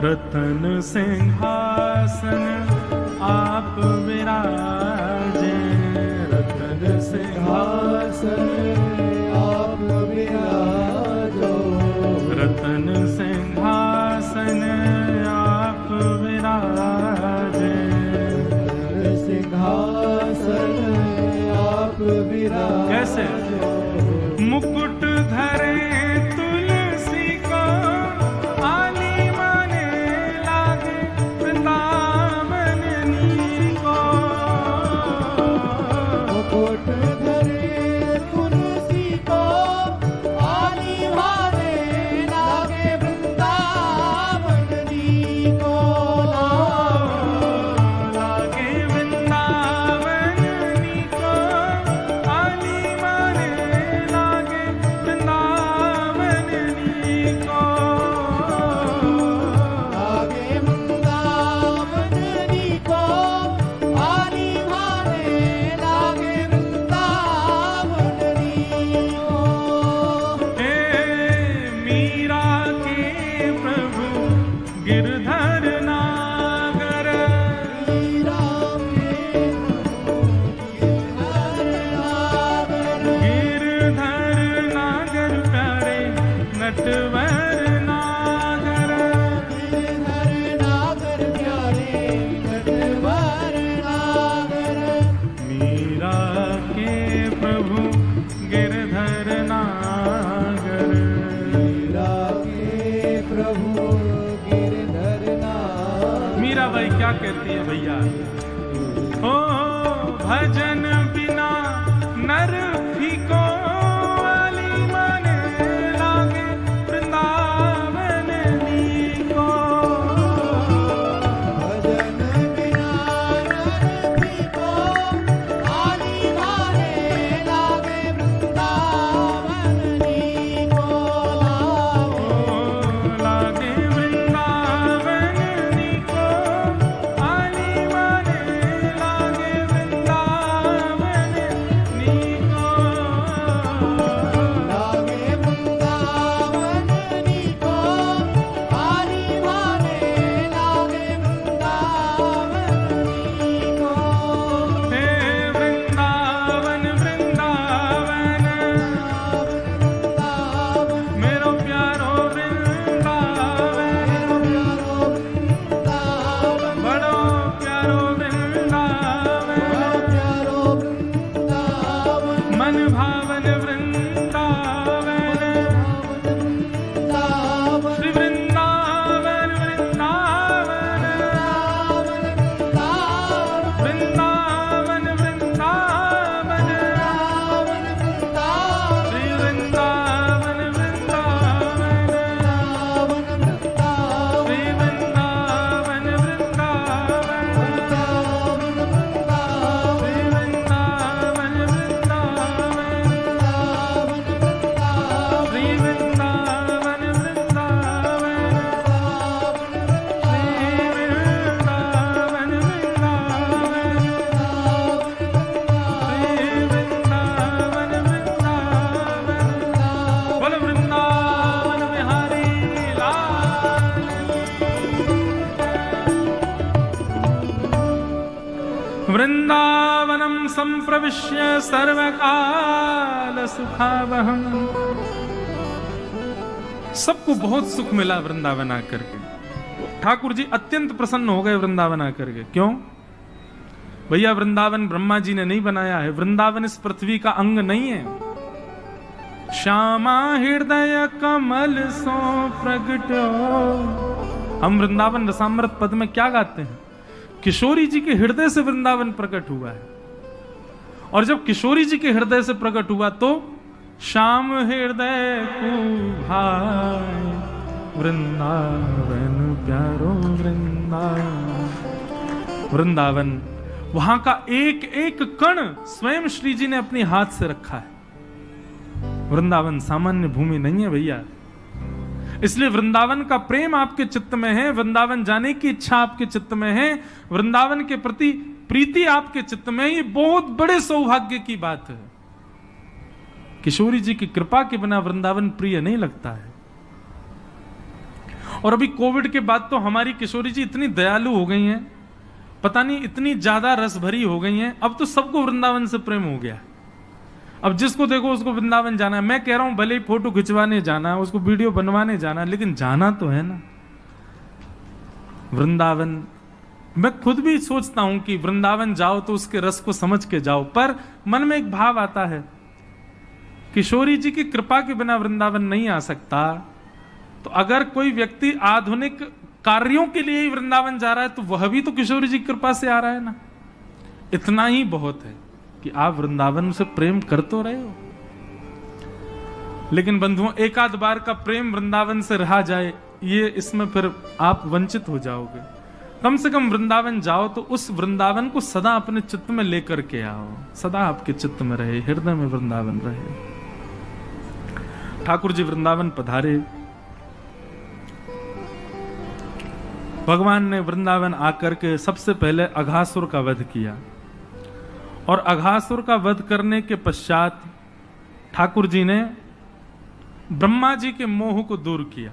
रतन सिंहासन आप विराजे, रतन सिंहासन आप विराजो, रतन सिंहासन आप विराजे, रतन सिंहासन आप विराजे। कैसे? मुकुट धरे तुलसी को, आली माने लागे वृंदावन नीको। मुकुट धरे तुलसी को, आली माने लागे वृंदावन नीको। लागे वृंदावन नीको, आली माने लागे वृंदावन नीको। लागे वृंदावन नीको, आली माने लागे वृंदावन नीको। हे मीरा के प्रभु गिरधर नागर, मीरा के गिरधर नागर प्यारे नटवर नागर, गिरधर नागर प्यारे नटवर नागर। मीरा के प्रभु गिरधर नागर, मीरा के प्रभु गिरधर नागर। मीराबाई क्या कहती है भैया? ओ भजन बिना नर फीको, आली माने लागे वृंदावन नीको। भजन बिना नर फीको, आली माने लागे वृंदावन नीको। लागे वृंदावन नीको, आली माने लागे वृंदावन नीको। लागे वृंदावन नीको, आली माने लागे वृंदावन नीको। हे वृंदावन वृंदावन, मेरो प्यारो वृंदावन, बड़ो प्यारो वृंदावन, मन भावन वृंदावन, श्री वृंदावन वृंदावन, वृंदावन वृंदावन, श्री वृंदावन वृंदावन, श्री वृंदावन वृंदावन, श्री वृंदावन वृंदावन, श्री वृंदावन वृंदावन, बोलो वृंदावन बिहारी लाल। वृंदावनम संप्रविश्य सर्वकाल सुखावहम। सबको बहुत सुख मिला वृंदावन आकर के। ठाकुर जी अत्यंत प्रसन्न हो गए वृंदावन आकर के। क्यों? भैया वृंदावन ब्रह्मा जी ने नहीं बनाया है, वृंदावन इस पृथ्वी का अंग नहीं है। श्यामा हृदय कमल सो प्रगटो। हम वृंदावन रसामृत पद में क्या गाते हैं? किशोरी जी के हृदय से वृंदावन प्रकट हुआ है। और जब किशोरी जी के हृदय से प्रकट हुआ तो श्याम हृदय को भाई वृंदावन प्यारो वृंदावन, वहां का एक एक कण स्वयं श्री जी ने अपने हाथ से रखा है। वृंदावन सामान्य भूमि नहीं है भैया, इसलिए वृंदावन का प्रेम आपके चित्त में है, वृंदावन जाने की इच्छा आपके चित्त में है, वृंदावन के प्रति प्रीति आपके चित्त में, ये बहुत बड़े सौभाग्य की बात है। किशोरी जी की कृपा के बिना वृंदावन प्रिय नहीं लगता है। और अभी कोविड के बाद तो हमारी किशोरी जी इतनी दयालु हो गई हैं, पता नहीं इतनी ज्यादा रस भरी हो गई हैं, अब तो सबको वृंदावन से प्रेम हो गया। अब जिसको देखो उसको वृंदावन जाना है। मैं कह रहा हूं भले ही फोटो खिंचवाने जाना है, उसको वीडियो बनवाने जाना है, लेकिन जाना तो है ना वृंदावन। मैं खुद भी सोचता हूं कि वृंदावन जाओ तो उसके रस को समझ के जाओ, पर मन में एक भाव आता है किशोरी जी की कृपा के बिना वृंदावन नहीं आ सकता। तो अगर कोई व्यक्ति आधुनिक कार्यों के लिए ही वृंदावन जा रहा है तो वह भी तो किशोरी जी की कृपा से आ रहा है ना। इतना ही बहुत है कि आप वृंदावन से प्रेम कर तो रहे हो। लेकिन बंधुओं, एक आध बार का प्रेम वृंदावन से रहा जाए, ये इसमें फिर आप वंचित हो जाओगे। कम से कम वृंदावन जाओ तो उस वृंदावन को सदा अपने चित्त में लेकर के आओ, सदा आपके चित्त में रहे, हृदय में वृंदावन रहे। ठाकुर जी वृंदावन पधारे। भगवान ने वृंदावन आकर के सबसे पहले अघासुर का वध किया, और अघासुर का वध करने के पश्चात ठाकुर जी ने ब्रह्मा जी के मोह को दूर किया।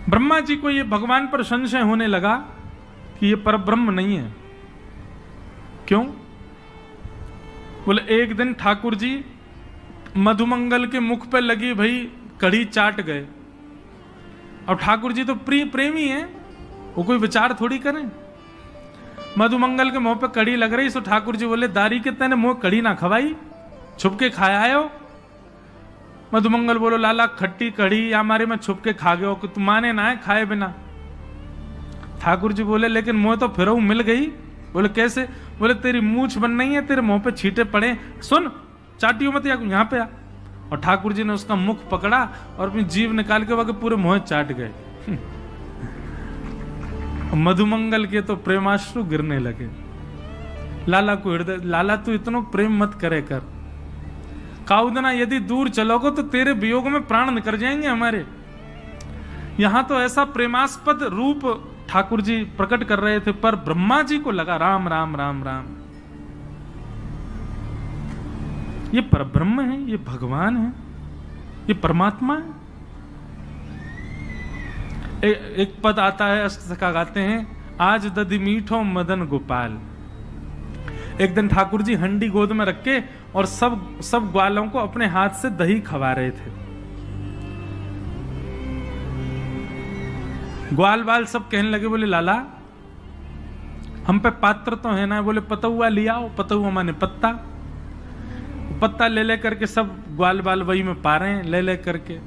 ब्रह्मा जी को यह भगवान पर संशय होने लगा कि यह परब्रह्म नहीं है। क्यों? बोले एक दिन ठाकुर जी मधुमंगल के मुख पे लगी भई कड़ी चाट गए। अब ठाकुर जी तो प्रेमी हैं, वो कोई विचार थोड़ी करें। मधुमंगल के मुंह पे कड़ी लग रही, सो ठाकुर जी बोले दारी के तेने मुंह कड़ी ना खवाई, छुप के खाया आयो। मधुमंगल बोलो लाला खट्टी कड़ी या हमारे में छुप के खा गयो कि तुम माने ना है खाए बिना। ठाकुर जी बोले लेकिन मुंह तो फिर मिल गई। बोले कैसे? बोले तेरी मूछ बन नहीं है, तेरे मुंह पे छींटे पड़े, सुन चाटियो मत, यहाँ पे आ। और ठाकुर जी ने उसका मुख पकड़ा और अपनी जीभ निकाल के वह पूरे मुंह चाट गए। मधुमंगल के तो प्रेमाश्रु गिरने लगे। लाला को हृदय, लाला तू इतना प्रेम मत करे कर, काउदना यदि दूर चलोगे तो तेरे वियोग में प्राण निकल जाएंगे हमारे। यहां तो ऐसा प्रेमास्पद रूप ठाकुर जी प्रकट कर रहे थे, पर ब्रह्मा जी को लगा राम राम राम राम, ये परब्रह्म है, ये भगवान है, ये परमात्मा है। एक पद आता है, अष्टसखा गाते हैं, आज दधि मीठो मदन गोपाल। एक दिन ठाकुर जी हंडी गोद में रख के और सब ग्वालों को अपने हाथ से दही खवा रहे थे। ग्वाल बाल सब कहने लगे, बोले लाला हम पे पात्र तो है ना। बोले पतुआ लिया आओ। पतुआ माने पत्ता। पत्ता ले ले करके सब ग्वाल बाल वही में पा रहे हैं, ले ले करके।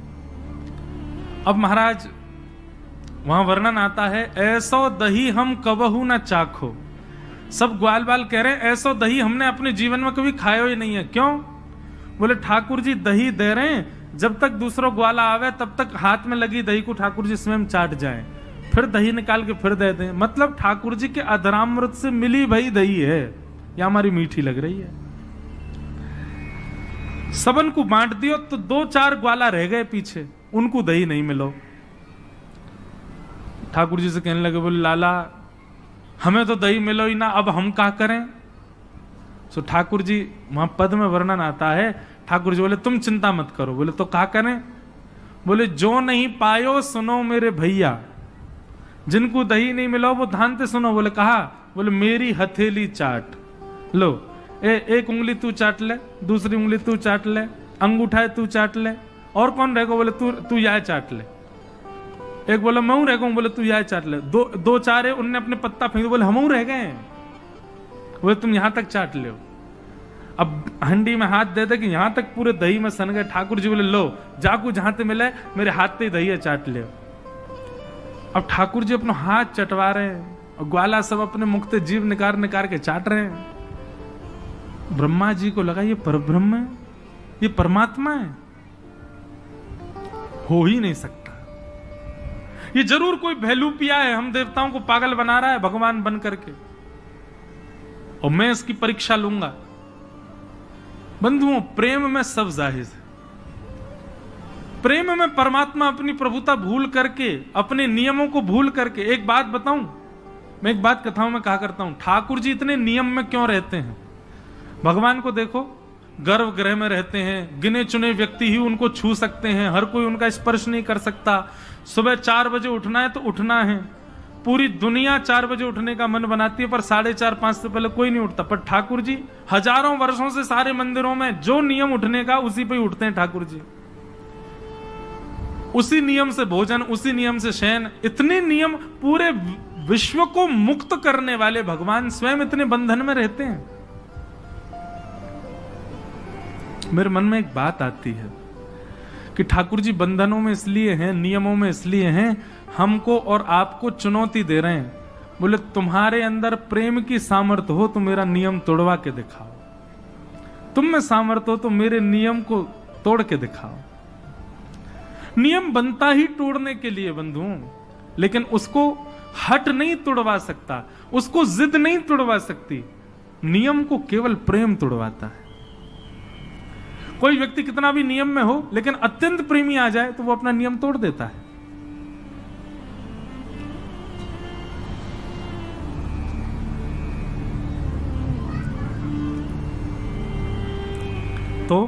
अब महाराज वहां वर्णन आता है, ऐसो दही हम कबहू ना चाखो। सब ग्वाल बाल कह रहे हैं ऐसो दही हमने अपने जीवन में कभी खाया ही नहीं है। क्यों? बोले ठाकुर जी दही दे रहे हैं, जब तक दूसरा ग्वाला आवे तब तक हाथ में लगी दही को ठाकुर जी स्वयं चाट जाए, फिर दही निकाल के फिर दे दें। मतलब ठाकुर जी के अधरामृत से मिली भई दही है, या हमारी मीठी लग रही है। सबन को बांट दियो तो 2-4 ग्वाला रह गए पीछे, उनको दही नहीं मिलो। ठाकुर जी से कहने लगे, बोले लाला हमें तो दही मिलो ही ना, अब हम क्या करें? सो ठाकुर जी वहां पद में वर्णन आता है, ठाकुर जी बोले तुम चिंता मत करो। बोले तो क्या करें? बोले जो नहीं पायो सुनो मेरे भैया, जिनको दही नहीं मिलो वो ध्यान से सुनो। बोले कहा? बोले मेरी हथेली चाट लो, एक उंगली तू चाट ले, दूसरी उंगली तू चाट ले, अंगूठा तू चाट ले, और कौन रहेगा? बोले तू यह चाट ले। एक बोला मैं रह गया, बोले तू यह चाट ले। दो चार है, उनने अपने पत्ता फेंक, बोले हम रह गए, बोले तुम यहां तक चाट ले। अब हंडी में हाथ दे दे कि यहां तक पूरे दही में सन गए। ठाकुर जी बोले लो जाकू जहां ते मिले मेरे हाथ से दही है चाट ले। अब ठाकुर जी अपना हाथ चटवा रहे हैं और ग्वाला सब अपने मुख से जीभ निकाल के चाट रहे हैं। ब्रह्मा जी को लगा ये परब्रह्म है, ये परमात्मा है, हो ही नहीं सकता, ये जरूर कोई भैलूपिया है, हम देवताओं को पागल बना रहा है भगवान बन करके, और मैं इसकी परीक्षा लूंगा। बंधुओं, प्रेम में सब जाहिर है। प्रेम में परमात्मा अपनी प्रभुता भूल करके, अपने नियमों को भूल करके, एक बात बताऊं, मैं एक बात कथाओं में कहा करता हूं, ठाकुर जी इतने नियम में क्यों रहते हैं? भगवान को देखो, गर्भगृह में रहते हैं, गिने चुने व्यक्ति ही उनको छू सकते हैं, हर कोई उनका स्पर्श नहीं कर सकता। सुबह 4 बजे उठना है तो उठना है, पूरी दुनिया 4 बजे उठने का मन बनाती है, पर 4:30-5 से पहले कोई नहीं उठता। पर ठाकुर जी हजारों वर्षों से सारे मंदिरों में जो नियम उठने का, उसी पे ही उठते हैं ठाकुर जी। उसी नियम से भोजन, उसी नियम से शयन, इतने नियम, पूरे विश्व को मुक्त करने वाले भगवान स्वयं इतने बंधन में रहते हैं। मेरे मन में एक बात आती है कि ठाकुर जी बंधनों में इसलिए हैं, नियमों में इसलिए हैं, हमको और आपको चुनौती दे रहे हैं। बोले तुम्हारे अंदर प्रेम की सामर्थ्य हो तो मेरा नियम तोड़वा के दिखाओ, तुम में सामर्थ्य हो तो मेरे नियम को तोड़ के दिखाओ। नियम बनता ही तोड़ने के लिए बंधुओं, लेकिन उसको हट नहीं तोड़वा सकता, उसको जिद नहीं तोड़वा सकती, नियम को केवल प्रेम तोड़वाता है। कोई व्यक्ति कितना भी नियम में हो, लेकिन अत्यंत प्रेमी आ जाए तो वो अपना नियम तोड़ देता है। तो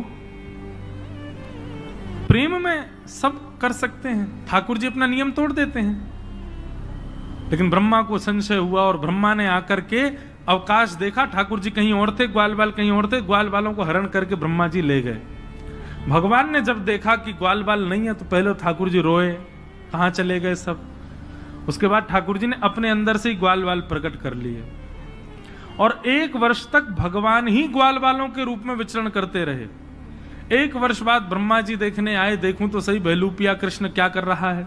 प्रेम में सब कर सकते हैं, ठाकुर जी अपना नियम तोड़ देते हैं। लेकिन ब्रह्मा को संशय हुआ और ब्रह्मा ने आकर के अवकाश देखा, ठाकुर जी कहीं और थे, ग्वाल बाल कहीं और थे, ग्वाल बालों को हरण करके ब्रह्मा जी ले गए। भगवान ने जब देखा कि ग्वाल बाल नहीं है तो पहले ठाकुर जी रोए, कहां चले गए सब। उसके बाद ठाकुर जी ने अपने अंदर से ही ग्वाल बाल प्रकट कर लिए और 1 वर्ष तक भगवान ही ग्वाल बालों के रूप में विचरण करते रहे। 1 वर्ष बाद ब्रह्मा जी देखने आए, देखूं तो सही भैलूपिया कृष्ण क्या कर रहा है।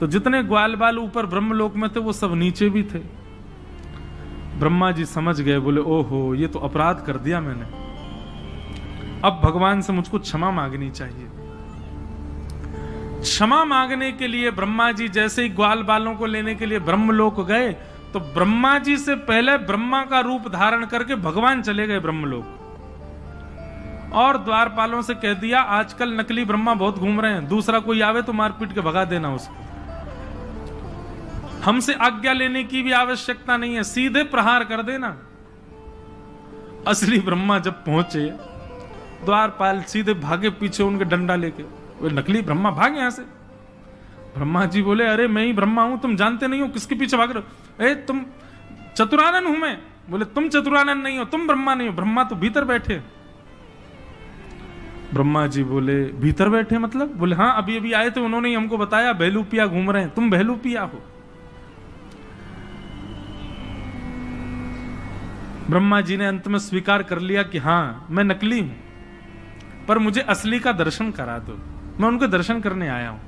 तो जितने ग्वाल बाल ऊपर ब्रह्मलोक में थे वो सब नीचे भी थे। ब्रह्मा जी समझ गए, बोले ओहो ये तो अपराध कर दिया मैंने, अब भगवान से मुझको क्षमा मांगनी चाहिए। क्षमा मांगने के लिए ब्रह्मा जी जैसे ही ग्वाल बालों को लेने के लिए ब्रह्मलोक गए, तो ब्रह्मा जी से पहले ब्रह्मा का रूप धारण करके भगवान चले गए ब्रह्मलोक और द्वारपालों से कह दिया आजकल नकली ब्रह्मा बहुत घूम रहे हैं, दूसरा कोई आवे तो मारपीट के भगा देना उसको, हमसे आज्ञा लेने की भी आवश्यकता नहीं है, सीधे प्रहार कर देना। असली ब्रह्मा जब पहुंचे, द्वारपाल सीधे भागे पीछे उनके डंडा लेके, वो नकली ब्रह्मा भागे यहां से। ब्रह्मा जी बोले अरे मैं ही ब्रह्मा हूं, तुम जानते नहीं हो किसके पीछे भाग रहे हो? तुम चतुरानन हूं मैं। बोले तुम चतुरानन नहीं हो, तुम ब्रह्मा नहीं हो, ब्रह्मा तो भीतर बैठे। ब्रह्मा जी बोले भीतर बैठे मतलब? बोले हाँ अभी अभी आए थे, उन्होंने ही हमको बताया भैलूपिया घूम रहे हैं, तुम भैलूपिया हो। ब्रह्मा जी ने अंत में स्वीकार कर लिया कि हाँ मैं नकली हूं, पर मुझे असली का दर्शन करा दो, मैं उनके दर्शन करने आया हूं।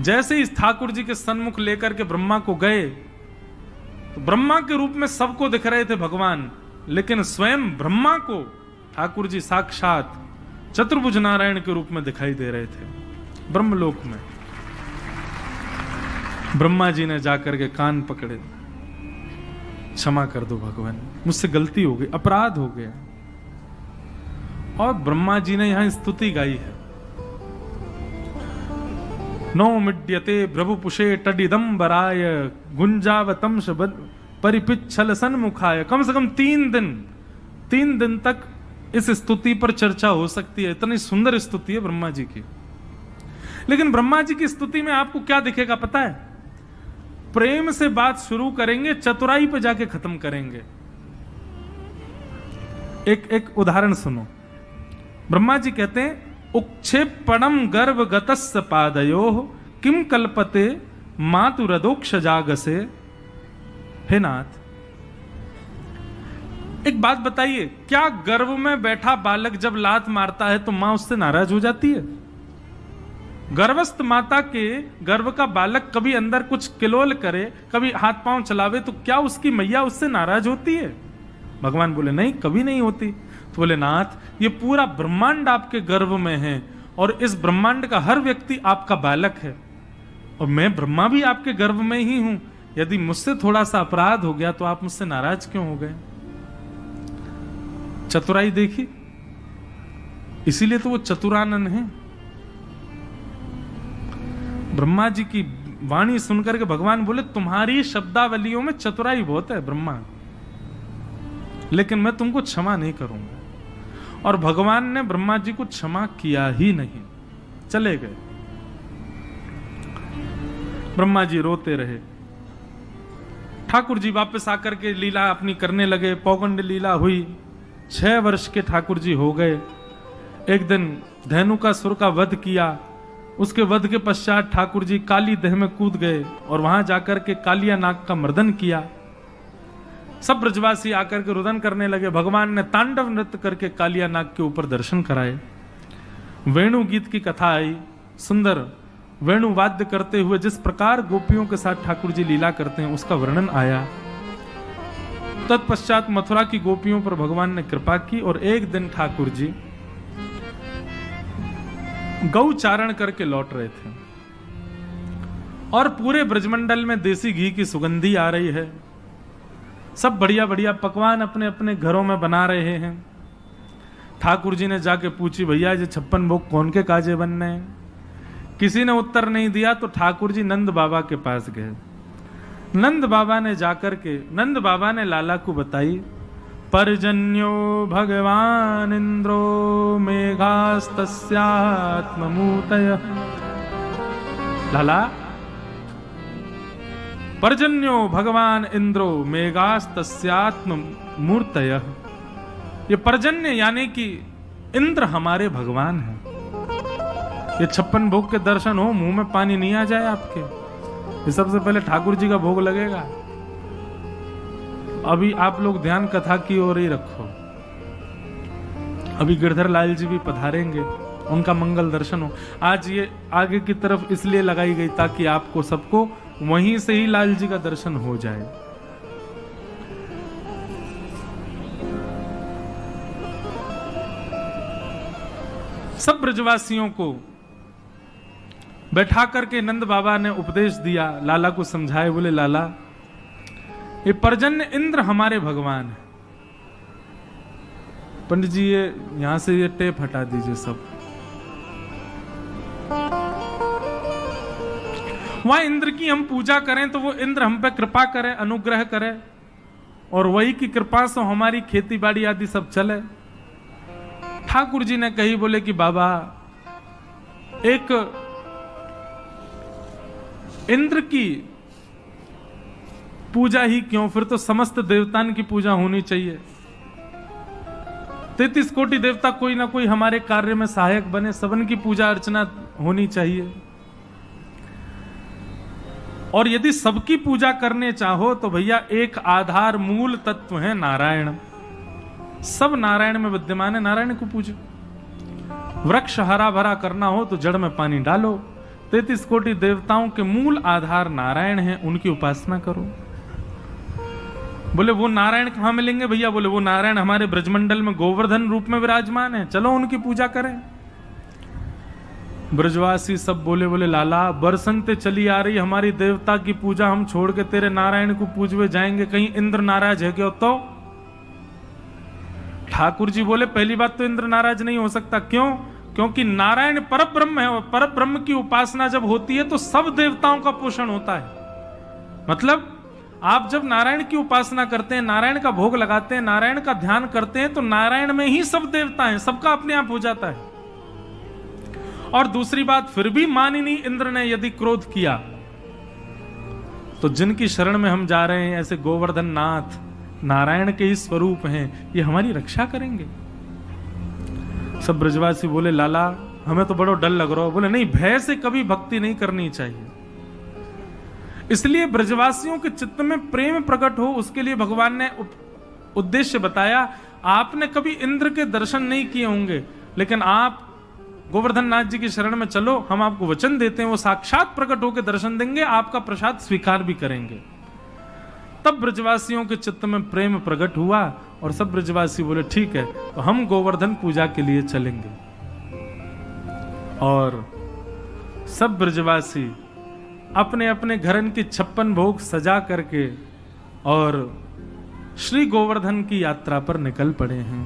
जैसे ही ठाकुर जी के सन्मुख लेकर के ब्रह्मा को गए, तो ब्रह्मा के रूप में सबको दिख रहे थे भगवान, लेकिन स्वयं ब्रह्मा को ठाकुर जी साक्षात चतुर्भुज नारायण के रूप में दिखाई दे रहे थे ब्रह्मलोक में। ब्रह्मा जी ने जाकर के कान पकड़े, क्षमा कर दो भगवान, मुझसे गलती हो गई, अपराध हो गया। और ब्रह्मा जी ने यहां स्तुति गाई है, नो मिड्यते प्रभुपुषे टडिदंबराय गुंजावतम परिपिच्छल सन्मुखाय। कम से कम 3 दिन तक इस स्तुति पर चर्चा हो सकती है, इतनी सुंदर स्तुति है ब्रह्मा जी की। लेकिन ब्रह्मा जी की स्तुति में आपको क्या दिखेगा पता है? प्रेम से बात शुरू करेंगे, चतुराई पे जाके खत्म करेंगे। एक उदाहरण सुनो। ब्रह्मा जी कहते हैं उक्षेपणम गर्भ गतस्य पादयो किम कल्पते मातुरदोक्ष जागसे। हे नाथ, एक बात बताइए, क्या गर्भ में बैठा बालक जब लात मारता है तो मां उससे नाराज हो जाती है? गर्भस्थ माता के गर्भ का बालक कभी अंदर कुछ किलोल करे, कभी हाथ पांव चलावे, तो क्या उसकी मैया उससे नाराज होती है? भगवान बोले नहीं, कभी नहीं होती। तो बोले नाथ, ये पूरा ब्रह्मांड आपके गर्भ में है और इस ब्रह्मांड का हर व्यक्ति आपका बालक है और मैं ब्रह्मा भी आपके गर्भ में ही हूं। यदि मुझसे थोड़ा सा अपराध हो गया तो आप मुझसे नाराज क्यों हो गए? चतुराई देखी, इसीलिए तो वो चतुरानन है। ब्रह्मा जी की वाणी सुनकर के भगवान बोले तुम्हारी शब्दावलियों में चतुराई बहुत है ब्रह्मा, लेकिन मैं तुमको क्षमा नहीं करूंगा। और भगवान ने ब्रह्मा जी को क्षमा किया ही नहीं, चले गए। ब्रह्मा जी रोते रहे। ठाकुर जी वापस आकर के लीला अपनी करने लगे। पौगंड लीला हुई, 6 वर्ष के ठाकुर जी हो गए। एक दिन धेनुकासुर का वध किया। उसके वध के पश्चात ठाकुर जी काली दह में कूद गए और वहां जाकर के कालिया नाग का मर्दन किया। सब ब्रजवासी आकर के रुदन करने लगे। भगवान ने तांडव नृत्य करके कालिया नाग के ऊपर दर्शन कराए। वेणु गीत की कथा आई, सुंदर वेणु वाद्य करते हुए जिस प्रकार गोपियों के साथ ठाकुर जी लीला करते हैं उसका वर्णन आया। तत्पश्चात मथुरा की गोपियों पर भगवान ने कृपा की और एक दिन ठाकुर जी गौ चारण करके लौट रहे थे और पूरे ब्रजमंडल में देसी घी की सुगंधी आ रही है। सब बढ़िया बढ़िया पकवान अपने अपने घरों में बना रहे हैं। ठाकुर जी ने जाके पूछी, भैया ये 56 भोग कौन के काजे बनने हैं? किसी ने उत्तर नहीं दिया तो ठाकुर जी नंद बाबा के पास गए। नंद बाबा ने जाकर के नंद बाबा ने लाला को बताई, पर्जन्यो भगवान इंद्रो मेघास्तस्यात्ममूर्तय। लाला, पर्जन्यो भगवान इंद्रो मेघास्तस्यात्ममूर्तय। ये पर्जन्य यानी कि इंद्र हमारे भगवान हैं। ये 56 भोग के दर्शन हो, मुंह में पानी नहीं आ जाए आपके। ये सबसे पहले ठाकुर जी का भोग लगेगा। अभी आप लोग ध्यान कथा की ओर ही रखो। अभी गिरधर लाल जी भी पधारेंगे, उनका मंगल दर्शन हो। आज ये आगे की तरफ इसलिए लगाई गई ताकि आपको सबको वहीं से ही लाल जी का दर्शन हो जाए। सब ब्रजवासियों को बैठा करके नंद बाबा ने उपदेश दिया, लाला को समझाए। बोले लाला, ये पर्जन्य इंद्र हमारे भगवान है। पंडित जी ये यहां से ये टेप हटा दीजिए सब। वहां इंद्र की हम पूजा करें तो वो इंद्र हम पे कृपा करे, अनुग्रह करे और वही की कृपा से हमारी खेती बाड़ी आदि सब चले। ठाकुर जी ने कही, बोले कि बाबा एक इंद्र की पूजा ही क्यों, फिर तो समस्त देवताओं की पूजा होनी चाहिए। 33 कोटि देवता कोई ना कोई हमारे कार्य में सहायक बने, सबन की पूजा अर्चना होनी चाहिए। और यदि सबकी पूजा करने चाहो तो भैया एक आधार मूल तत्व है नारायण। सब नारायण में विद्यमान है, नारायण को पूजो। वृक्ष हरा भरा करना हो तो जड़ में पानी डालो। 33 कोटि देवताओं के मूल आधार नारायण हैं, उनकी उपासना करो। बोले वो नारायण कहां मिलेंगे भैया? बोले वो नारायण हमारे ब्रजमंडल में गोवर्धन रूप में विराजमान है, चलो उनकी पूजा करें। ब्रजवासी सब बोले लाला, बरसंते चली आ रही हमारी देवता की पूजा, हम छोड़ के तेरे नारायण को पूजवे जाएंगे, कहीं इंद्र नाराज है क्या? तो ठाकुर जी बोले पहली बात तो इंद्र नाराज नहीं हो सकता। क्यों? क्योंकि नारायण परब्रह्म है और परब्रह्म की उपासना जब होती है तो सब देवताओं का पोषण होता है। मतलब आप जब नारायण की उपासना करते हैं, नारायण का भोग लगाते हैं, नारायण का ध्यान करते हैं तो नारायण में ही सब देवता हैं, सबका अपने आप हो जाता है। और दूसरी बात, फिर भी मानिनी इंद्र ने यदि क्रोध किया तो जिनकी शरण में हम जा रहे हैं, ऐसे गोवर्धन नाथ नारायण के ही स्वरूप हैं, ये हमारी रक्षा करेंगे। सब ब्रजवासी बोले लाला हमें तो बड़ा डर लग रहा है। बोले नहीं, भय से कभी भक्ति नहीं करनी चाहिए। इसलिए ब्रजवासियों के चित्त में प्रेम प्रकट हो, उसके लिए भगवान ने उद्देश्य बताया। आपने कभी इंद्र के दर्शन नहीं किए होंगे, लेकिन आप गोवर्धन नाथ जी की शरण में चलो, हम आपको वचन देते हैं वो साक्षात प्रकट होकर दर्शन देंगे, आपका प्रसाद स्वीकार भी करेंगे। तब ब्रजवासियों के चित्त में प्रेम प्रकट हुआ और सब ब्रजवासी बोले ठीक है, तो हम गोवर्धन पूजा के लिए चलेंगे। और सब ब्रजवासी अपने अपने घरन की 56 भोग सजा करके और श्री गोवर्धन की यात्रा पर निकल पड़े हैं।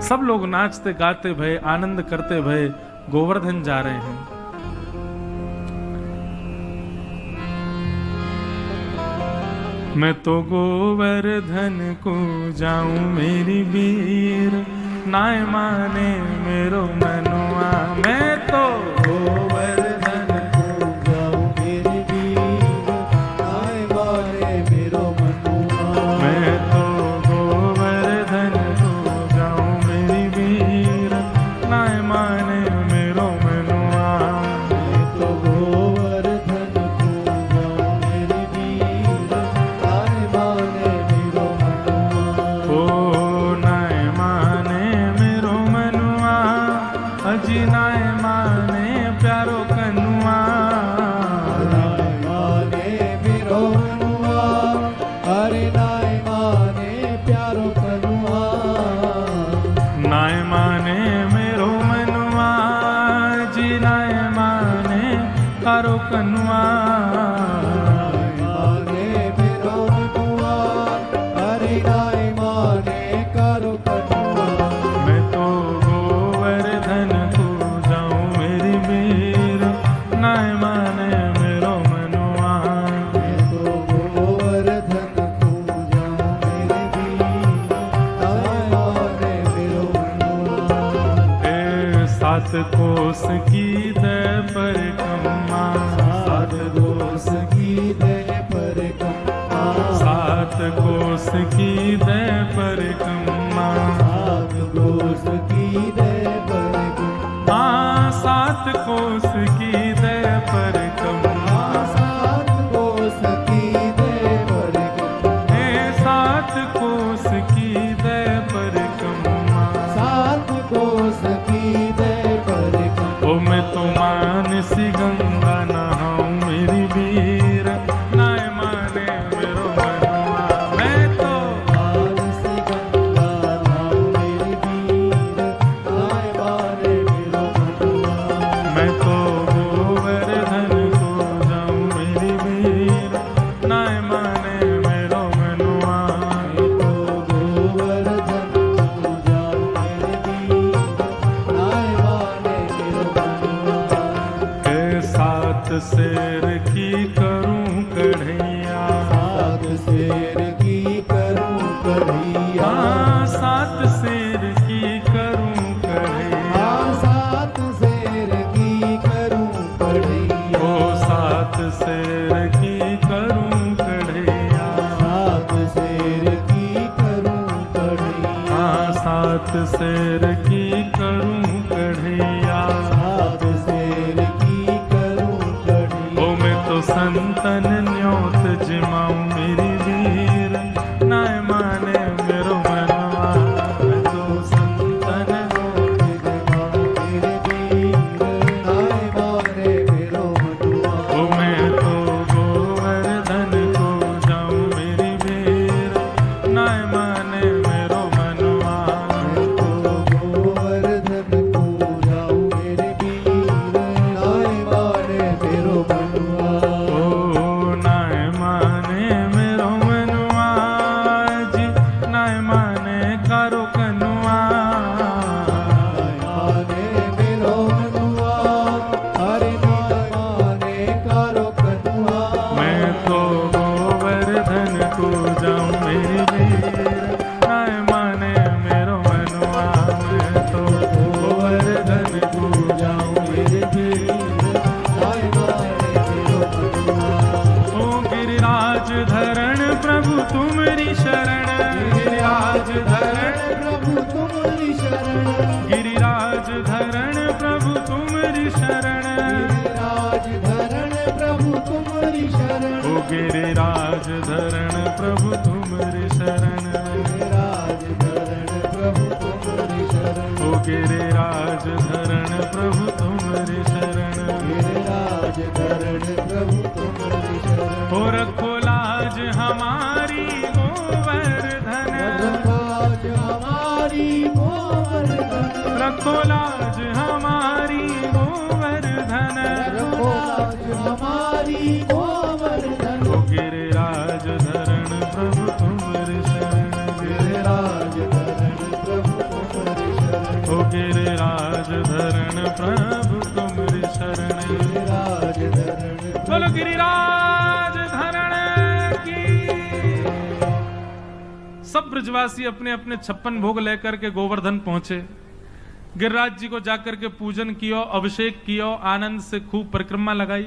सब लोग नाचते गाते भये, आनंद करते भये गोवर्धन जा रहे हैं। मैं तो गोवर्धन को जाऊं मेरी वीर, नाय माने मेरो मनुआ। मैं तो गोवर्धन को जाऊं मेरी वीर, नाय माने मेरो मनुआ। मैं तो गोवर्धन को जाऊं मेरी वीर, नाय माने मेरो मनुआ। मैं तो गोवर्धन को जाऊं मेरी वीर, नाय माने मेरो मनुआ। ओ नाय माने मेरो मनुआ, अजी नाय माने प्यारो कनुआ। नाय माने मेरो मनुआ, अरे नाय माने प्यारो कनुआ। नाय माने मेरो मनुआ, जी नाय माने प्यारो कनुआ। नाय माने मेरो मनुआ, अरे नाय माने प्यारो कनुआ। मैं तो गोवर्धन को जाऊं मेरी वीर, नाय माने मेरो मनुआ। मैं तो गोवर्धन को जाऊं मेरी वीर, नाय माने मेरो मनुआ। ए 7 कोस की दय परिक्रमा, 7 कोस की दय परिक्रमा। 7 कोस की दय परिक्रमा, 7 कोस की दय परिक्रमा। 7 कोस की दय परिक्रमा, 7 कोस की दय परिक्रमा। 7 कोस की दय परिक्रमा, 7 कोस की दय परिक्रमा। ओ मैं तो मानसी गंगा नहाऊं मेरी वीर, नाय माने मेरो मनुआ। मैं तो मानसी गंगा नहाऊं मेरी वीर, नाय माने मेरो मनुआ। मैं तो गोवर्धन को जाऊं मेरी वीर, नाय माने मेरो मनुआ। मैं तो गोवर्धन को जाऊं मेरी वीर, नाय माने मेरो मनुआ। के 7 शेर की करूं कढ़ैया, 7 शेर की करूं कढ़ैया। 7 शेर की करूं कढ़ैया, 7 शेर की करूं कढ़ैया। ओ 7 शेर की करूं कढ़ैया, 7 शेर की करूं कढ़ैया। 7 शेर की करूं कढ़ैया, 7 शेर की करूं कढ़ैया। ओ मैं तो संतन न्योत जिमाऊं मेरी वीर, नाय माने मेरो मनुआ। मैं तो संतन न्योत जिमाऊं मेरी वीर, नाय माने मेरो मनुआ। ओ मैं तो गोवर्धन को जाऊं मेरी वीर, नाय माने मेरो मनुआ। मैं तो गोवर्धन को जाऊं मेरी वीर, नाय माने मेरो मनुआ। ओ नाय माने मेरो मनुआ, जी नाय माने कारो कनुआ। नाय माने मेरो मनुआ, अरे नाय माने कारो कनुआ। मैं तो गोवर्धन को जाऊं मेरी वीर, नाय माने मेरो मनुआ। मैं तो गोवर्धन को जाऊं मेरी वीर, नाय माने मेरो मनुआ। ओ गिरिराज धरण प्रभु तुम्हारी शरण, गिरिराज धरण प्रभु तुम्हारी शरण। गिरिराज धरण प्रभु तुम्हारी शरण, गिरिराज धरण प्रभु तुम्हारी शरण। ओ गिरिराज धरण प्रभु तुम्हारी शरण, गिरिराज धरण प्रभु तुम्हारी शरण। ओ गिरिराज धरण प्रभु तुम्हारी शरण, गिरिराज धरण प्रभु तुम्हारी शरण। ओ रखो लाज हमारी गोवर्धन, रखो लाज हमारी गोवर्धन, रखो लाज हमारी गोवर्धन। ओ गिरिराज धरण प्रभु तुम्हारी शरण, गिरिराज धरण प्रभु तुम्हारी शरण, ओ गिरिराज धरण प्रभु तुम्हारी शरण, गिरिराज धरण। बोलो गिरिराज धरण की। सब ब्रजवासी अपने अपने 56 भोग लेकर के गोवर्धन पहुंचे। गिरिराज जी को जाकर के पूजन कियो, अभिषेक कियो, आनंद से खूब परिक्रमा लगाई।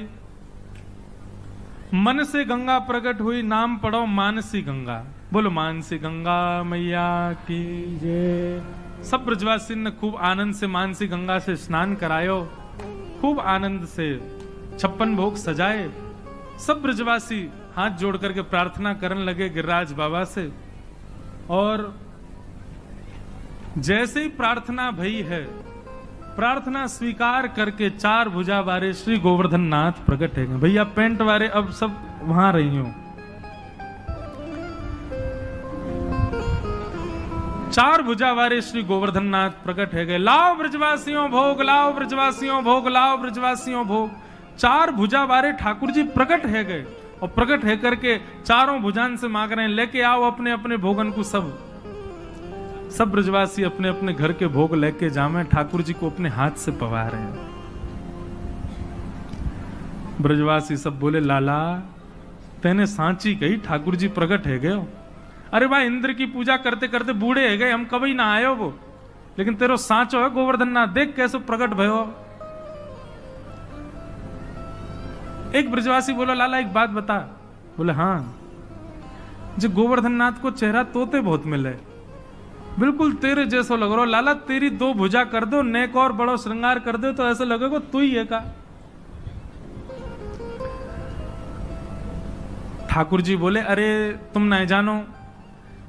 मन से गंगा प्रकट हुई, नाम पढ़ो मानसी गंगा। बोलो मानसी गंगा मैया की जय। सब ब्रजवासी ने खूब आनंद से मानसी गंगा से स्नान करायो, खूब आनंद से 56 भोग सजाए। सब ब्रजवासी हाथ जोड़ करके प्रार्थना करने लगे गिरिराज बाबा से। और जैसे ही प्रार्थना भई है, प्रार्थना स्वीकार करके 4 भुजा वाले श्री गोवर्धन नाथ प्रकट है। भैया पेंट वाले अब सब वहां रही हो। 4 भुजा वाले श्री गोवर्धन नाथ प्रकट है गए। लाओ ब्रजवासियों भोग, लाओ ब्रजवासियों भोग, लाओ ब्रजवासियों भोग। 4 भुजा वाले ठाकुर जी प्रकट है गए और प्रकट है करके चारों भुजान से मांग रहे हैं, लेके आओ अपने अपने भोगन को। सब ब्रजवासी अपने अपने घर के भोग लेके जामे ठाकुर जी को अपने हाथ से पवा रहे हैं। ब्रजवासी सब बोले लाला तेने सांची कही, ठाकुर जी प्रकट है गए। अरे भाई इंद्र की पूजा करते करते बूढ़े है गए, हम कभी ना आयो वो, लेकिन तेरो सांचो है गोवर्धन नाथ, देख कैसे प्रकट भयो। एक ब्रजवासी बोला लाला एक बात बता। बोले हाँ, जो गोवर्धन नाथ को चेहरा तोते बहुत मिले, बिल्कुल तेरे जैसो लग रहा लाला। तेरी 2 भुजा कर दो, नेक और बड़ो श्रृंगार कर दो तो ऐसे लगेगा तू ही है का। ठाकुर जी बोले अरे तुम नहीं जानो,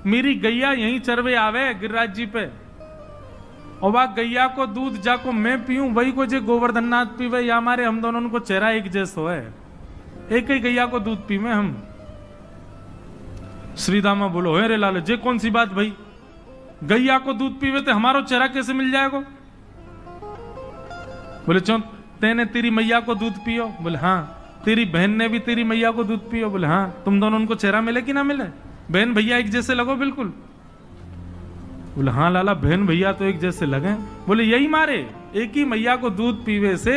मेरी गैया यहीं चरवे आवे गिरिराज जी पे, और वह गैया को दूध जाको मैं पीऊं, वही को जे गोवर्धन नाथ पीवे, या हमारे हम दोनों को चेहरा एक जैसो है, एक ही गैया को दूध पीवे हम। श्रीदामा बोलो है रे लाल, जे कौन सी बात भाई, गैया को दूध पीवे तो हमारो चेहरा कैसे मिल जाएगा। बोले चो तेने तेरी मैया को दूध पियो। बोले हाँ। तेरी बहन ने भी तेरी मैया को दूध पियो। बोले हाँ। तुम दोनों उनको चेहरा मिले कि ना मिले, बहन भैया एक जैसे लगो बिल्कुल। बोले हाँ लाला बहन भैया तो एक जैसे लगे। बोले यही मारे एक ही मैया को दूध पीवे से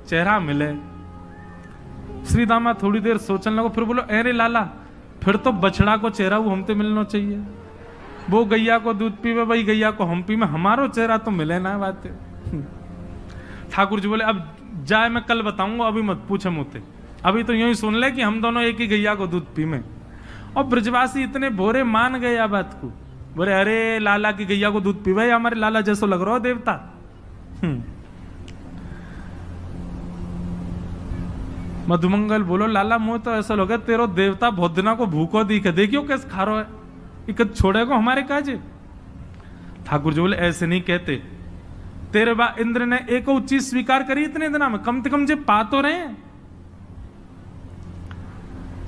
चेहरा मिले। श्री दामा थोड़ी देर सोचने लगो, फिर बोलो अरे लाला फिर तो बछड़ा को चेहरा वो हमसे मिलना चाहिए, वो गैया को दूध पीवे भाई गैया को हम पीवे, हमारो चेहरा तो मिले ना बात। ठाकुर जी बोले अब जाए मैं कल बताऊंगा, अभी मत पूछे मुझसे, अभी तो यूं ही सुन ले कि हम दोनों एक ही गैया को दूध पीवे। और ब्रजवासी इतने भोरे मान गए बात को, बोले अरे लाला की गैया को दूध पीवे, हमारे लाला जैसो लग रहा हो देवता। मधुमंगल बोलो लाला मुंह तो ऐसा लगे तेरो देवता बहुत दिना को भूखो दिखे, देखियो कैसे खा रहा है, इकत छोड़ेगा हमारे काजे। ठाकुर जी बोले ऐसे नहीं कहते, तेरे बा इंद्र ने एक चीज स्वीकार करी इतने दिना में, कम से कम जे पा तो रहे हैं।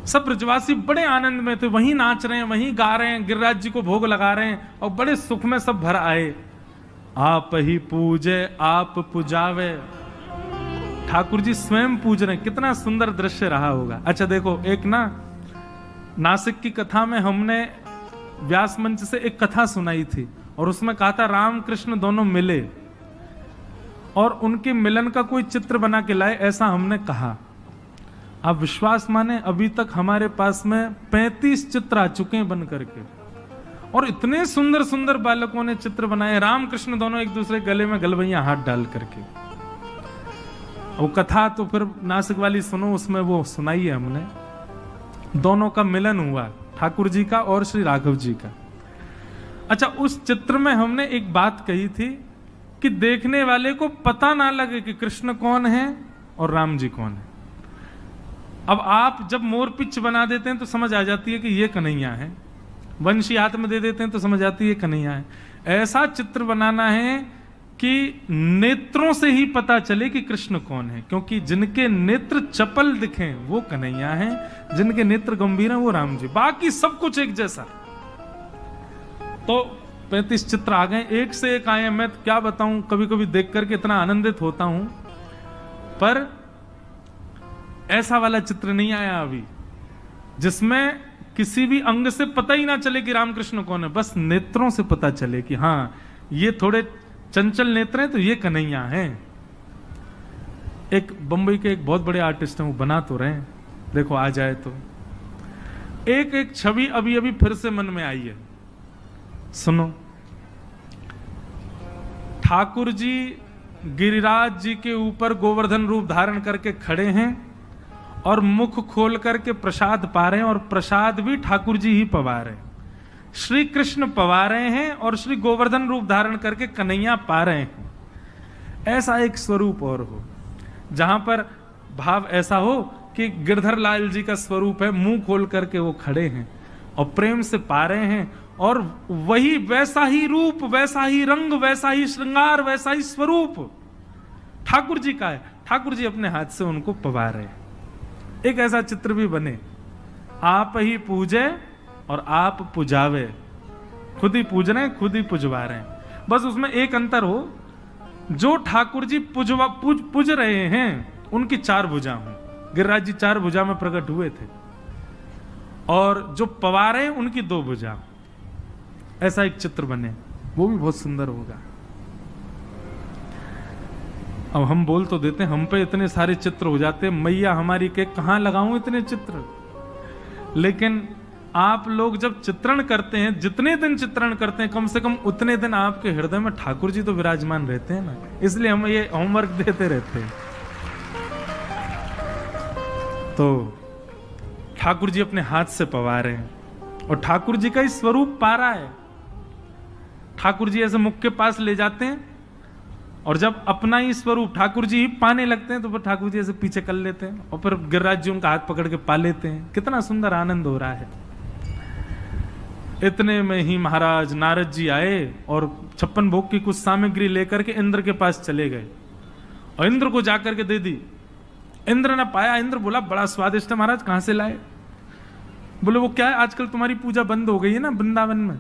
सब ब्रजवासी बड़े आनंद में थे, वहीं नाच रहे हैं, वहीं गा रहे हैं, गिरिराज जी को भोग लगा रहे हैं और बड़े सुख में सब भर आए। आप ही पूजे आप पुजावे, ठाकुर जी स्वयं पूज रहे हैं। कितना सुंदर दृश्य रहा होगा। अच्छा देखो, एक ना नासिक की कथा में हमने व्यास मंच से एक कथा सुनाई थी और उसमें कहा था राम कृष्ण दोनों मिले और उनके मिलन का कोई चित्र बना के लाए, ऐसा हमने कहा। आप विश्वास माने अभी तक हमारे पास में 35 चित्र आ चुके हैं बन करके, और इतने सुंदर सुंदर बालकों ने चित्र बनाए, राम कृष्ण दोनों एक दूसरे गले में गलवैया हाथ डाल करके। वो कथा तो फिर नासिक वाली सुनो, उसमें वो सुनाई है हमने, दोनों का मिलन हुआ, ठाकुर जी का और श्री राघव जी का। अच्छा, उस चित्र में हमने एक बात कही थी कि देखने वाले को पता ना लगे कि कृष्ण कौन है और राम जी कौन है। अब आप जब मोर पिच बना देते हैं तो समझ आ जाती है कि ये कन्हैया है, वंशी हाथ में दे देते हैं तो समझ आती है कन्हैया है। ऐसा चित्र बनाना है कि नेत्रों से ही पता चले कि कृष्ण कौन है, क्योंकि जिनके नेत्र चपल दिखें वो कन्हैया हैं, जिनके नेत्र गंभीर हैं वो राम जी, बाकी सब कुछ एक जैसा। तो 35 चित्र आ गए, एक से एक आए हैं। मैं क्या बताऊं, कभी कभी देख करके इतना आनंदित होता हूं, पर ऐसा वाला चित्र नहीं आया अभी जिसमें किसी भी अंग से पता ही ना चले कि रामकृष्ण कौन है, बस नेत्रों से पता चले कि हाँ ये थोड़े चंचल नेत्र हैं तो ये कन्हैया हैं। एक बंबई के एक बहुत बड़े आर्टिस्ट हैं, वो बना तो रहे हैं, देखो आ जाए तो एक एक छवि अभी अभी फिर से मन में आई है। सुनो, ठाकुर जी गिरिराज जी के ऊपर गोवर्धन रूप धारण करके खड़े हैं और मुख खोल करके प्रसाद पा रहे हैं, और प्रसाद भी ठाकुर जी ही पवा रहे हैं। श्री कृष्ण पवा रहे हैं और श्री गोवर्धन रूप धारण करके कन्हैया पा रहे हैं। ऐसा एक स्वरूप और हो जहां पर भाव ऐसा हो कि गिरधर लाल जी का स्वरूप है, मुंह खोल करके वो खड़े हैं और प्रेम से पा रहे हैं, और वही वैसा ही रूप, वैसा ही रंग, वैसा ही श्रृंगार, वैसा ही स्वरूप ठाकुर जी का है। ठाकुर जी अपने हाथ से उनको पवा रहे हैं। एक ऐसा चित्र भी बने, आप ही पूजे और आप पुजावे, खुद ही पूज रहे हैं, खुद ही पुजवा रहे हैं। बस उसमें एक अंतर हो, जो ठाकुर जी पूज रहे हैं उनकी 4 भुजा हों, गिरिराज जी 4 भुजा में प्रकट हुए थे, और जो पवा रहे हैं उनकी 2 भुजा। ऐसा एक चित्र बने, वो भी बहुत सुंदर होगा। अब हम बोल तो देते हैं, हम पे इतने सारे चित्र हो जाते हैं, मैया हमारी के कहां लगाऊं इतने चित्र। लेकिन आप लोग जब चित्रण करते हैं, जितने दिन चित्रण करते हैं, कम से कम उतने दिन आपके हृदय में ठाकुर जी तो विराजमान रहते हैं ना, इसलिए हम ये होमवर्क देते रहते हैं। तो ठाकुर जी अपने हाथ से पवा रहे हैं और ठाकुर जी का ही स्वरूप पा रहा है। ठाकुर जी ऐसे मुख के पास ले जाते हैं, और जब अपना ही स्वरूप ठाकुर जी ही पाने लगते हैं तो फिर ठाकुर जी ऐसे पीछे कर लेते हैं, और फिर गिरिराज जी उनका हाथ पकड़ के पा लेते हैं। कितना सुंदर आनंद हो रहा है। इतने में ही महाराज नारद जी आए और 56 भोग की कुछ सामग्री लेकर के इंद्र के पास चले गए, और इंद्र को जाकर के दे दी। इंद्र ने पाया, इंद्र बोला बड़ा स्वादिष्ट है महाराज, कहां से लाए? बोले वो क्या है, आजकल तुम्हारी पूजा बंद हो गई है ना वृंदावन में।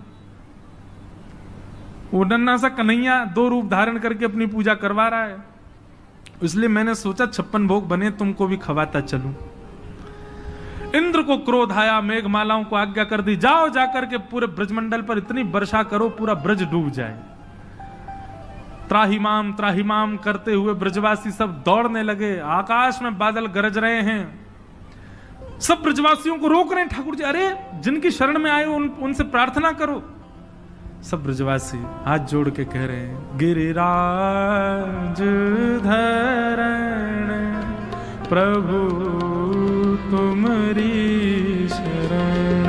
वो नन्हा सा कन्हैया 2 रूप धारण करके अपनी पूजा करवा रहा है, इसलिए मैंने सोचा 56 भोग बने तुमको भी खवाता चलूं। इंद्र को क्रोध आया, मेघमालाओं को आज्ञा कर दी, जाओ जाकर के पूरे ब्रजमंडल पर इतनी वर्षा करो पूरा ब्रज डूब जाए। त्राहिमाम करते हुए ब्रजवासी सब दौड़ने लगे, आकाश में बादल गरज रहे हैं, सब ब्रजवासियों को रोक रहे हैं। ठाकुर जी अरे जिनकी शरण में आए उनसे प्रार्थना करो। सब ब्रजवासी हाथ जोड़ के कह रहे हैं, गिरिराज धरण प्रभु तुमरी शरण,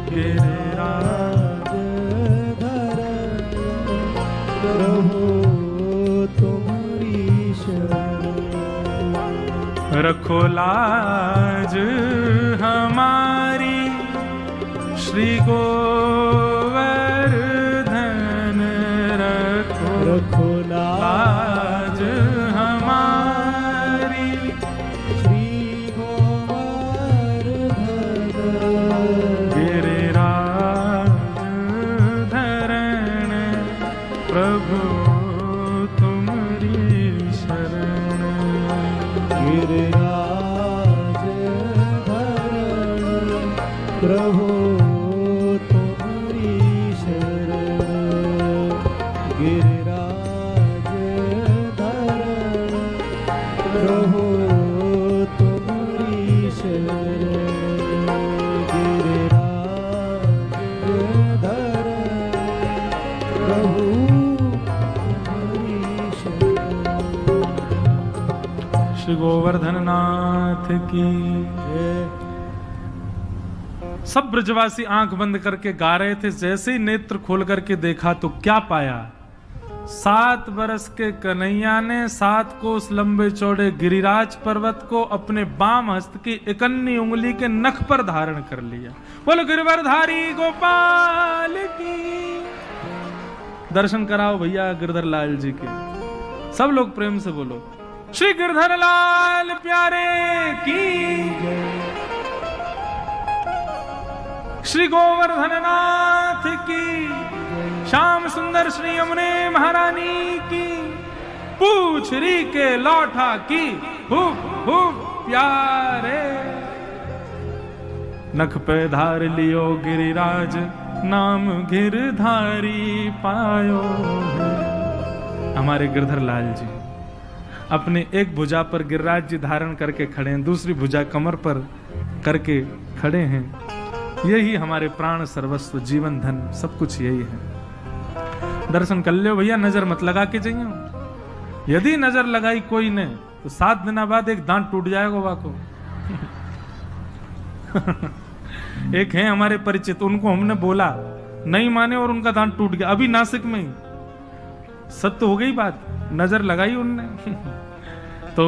गिरिराज धरण प्रभु तुम्हारी शरण, रखो लाज हमारी श्री गोवर्धन, रखो लाज हमारी श्री गोवर्धन, गिरिराज धरण प्रभु तुम्हारी शरण, गिरिराज धरण प्रभु तुम्हारी शरण, गिरिराज धरण प्रभु तुम्हारी शरण, गिरिराज धरण प्रभु तुम्हारी शरण। श्री गोवर्धन नाथ की। सब ब्रजवासी आंख बंद करके गा रहे थे। जैसे ही नेत्र खोल करके देखा तो क्या पाया, 7 बरस के कन्हैया ने 7 कोस लंबे चौड़े गिरिराज पर्वत को अपने बाम हस्त की इकन्नी उंगली के नख पर धारण कर लिया। बोलो गिरिवरधारी गोपाल की। दर्शन कराओ भैया गिरधर लाल जी के। सब लोग प्रेम से बोलो श्री गिरधर लाल प्यारे की, श्री गोवर्धन नाथ की। श्याम सुंदर श्री यमुने महारानी की, पूछ री के लौटा की, हुप हुप प्यारे। नख पे धार लियो गिरिराज, नाम गिरधारी पायो। हमारे गिरधर लाल जी अपने एक भुजा पर गिरिराज जी धारण करके खड़े हैं, दूसरी भुजा कमर पर करके खड़े हैं। यही हमारे प्राण सर्वस्व जीवन धन सब कुछ यही है। दर्शन कर लो भैया, नजर मत लगा के जाइए। यदि नजर लगाई कोई ने तो 7 दिन बाद एक दांत टूट जाएगा वाको। एक है हमारे परिचित, उनको हमने बोला नहीं माने और उनका दांत टूट गया, अभी नासिक में ही। सत्य हो गई बात, नजर लगाई उनने। तो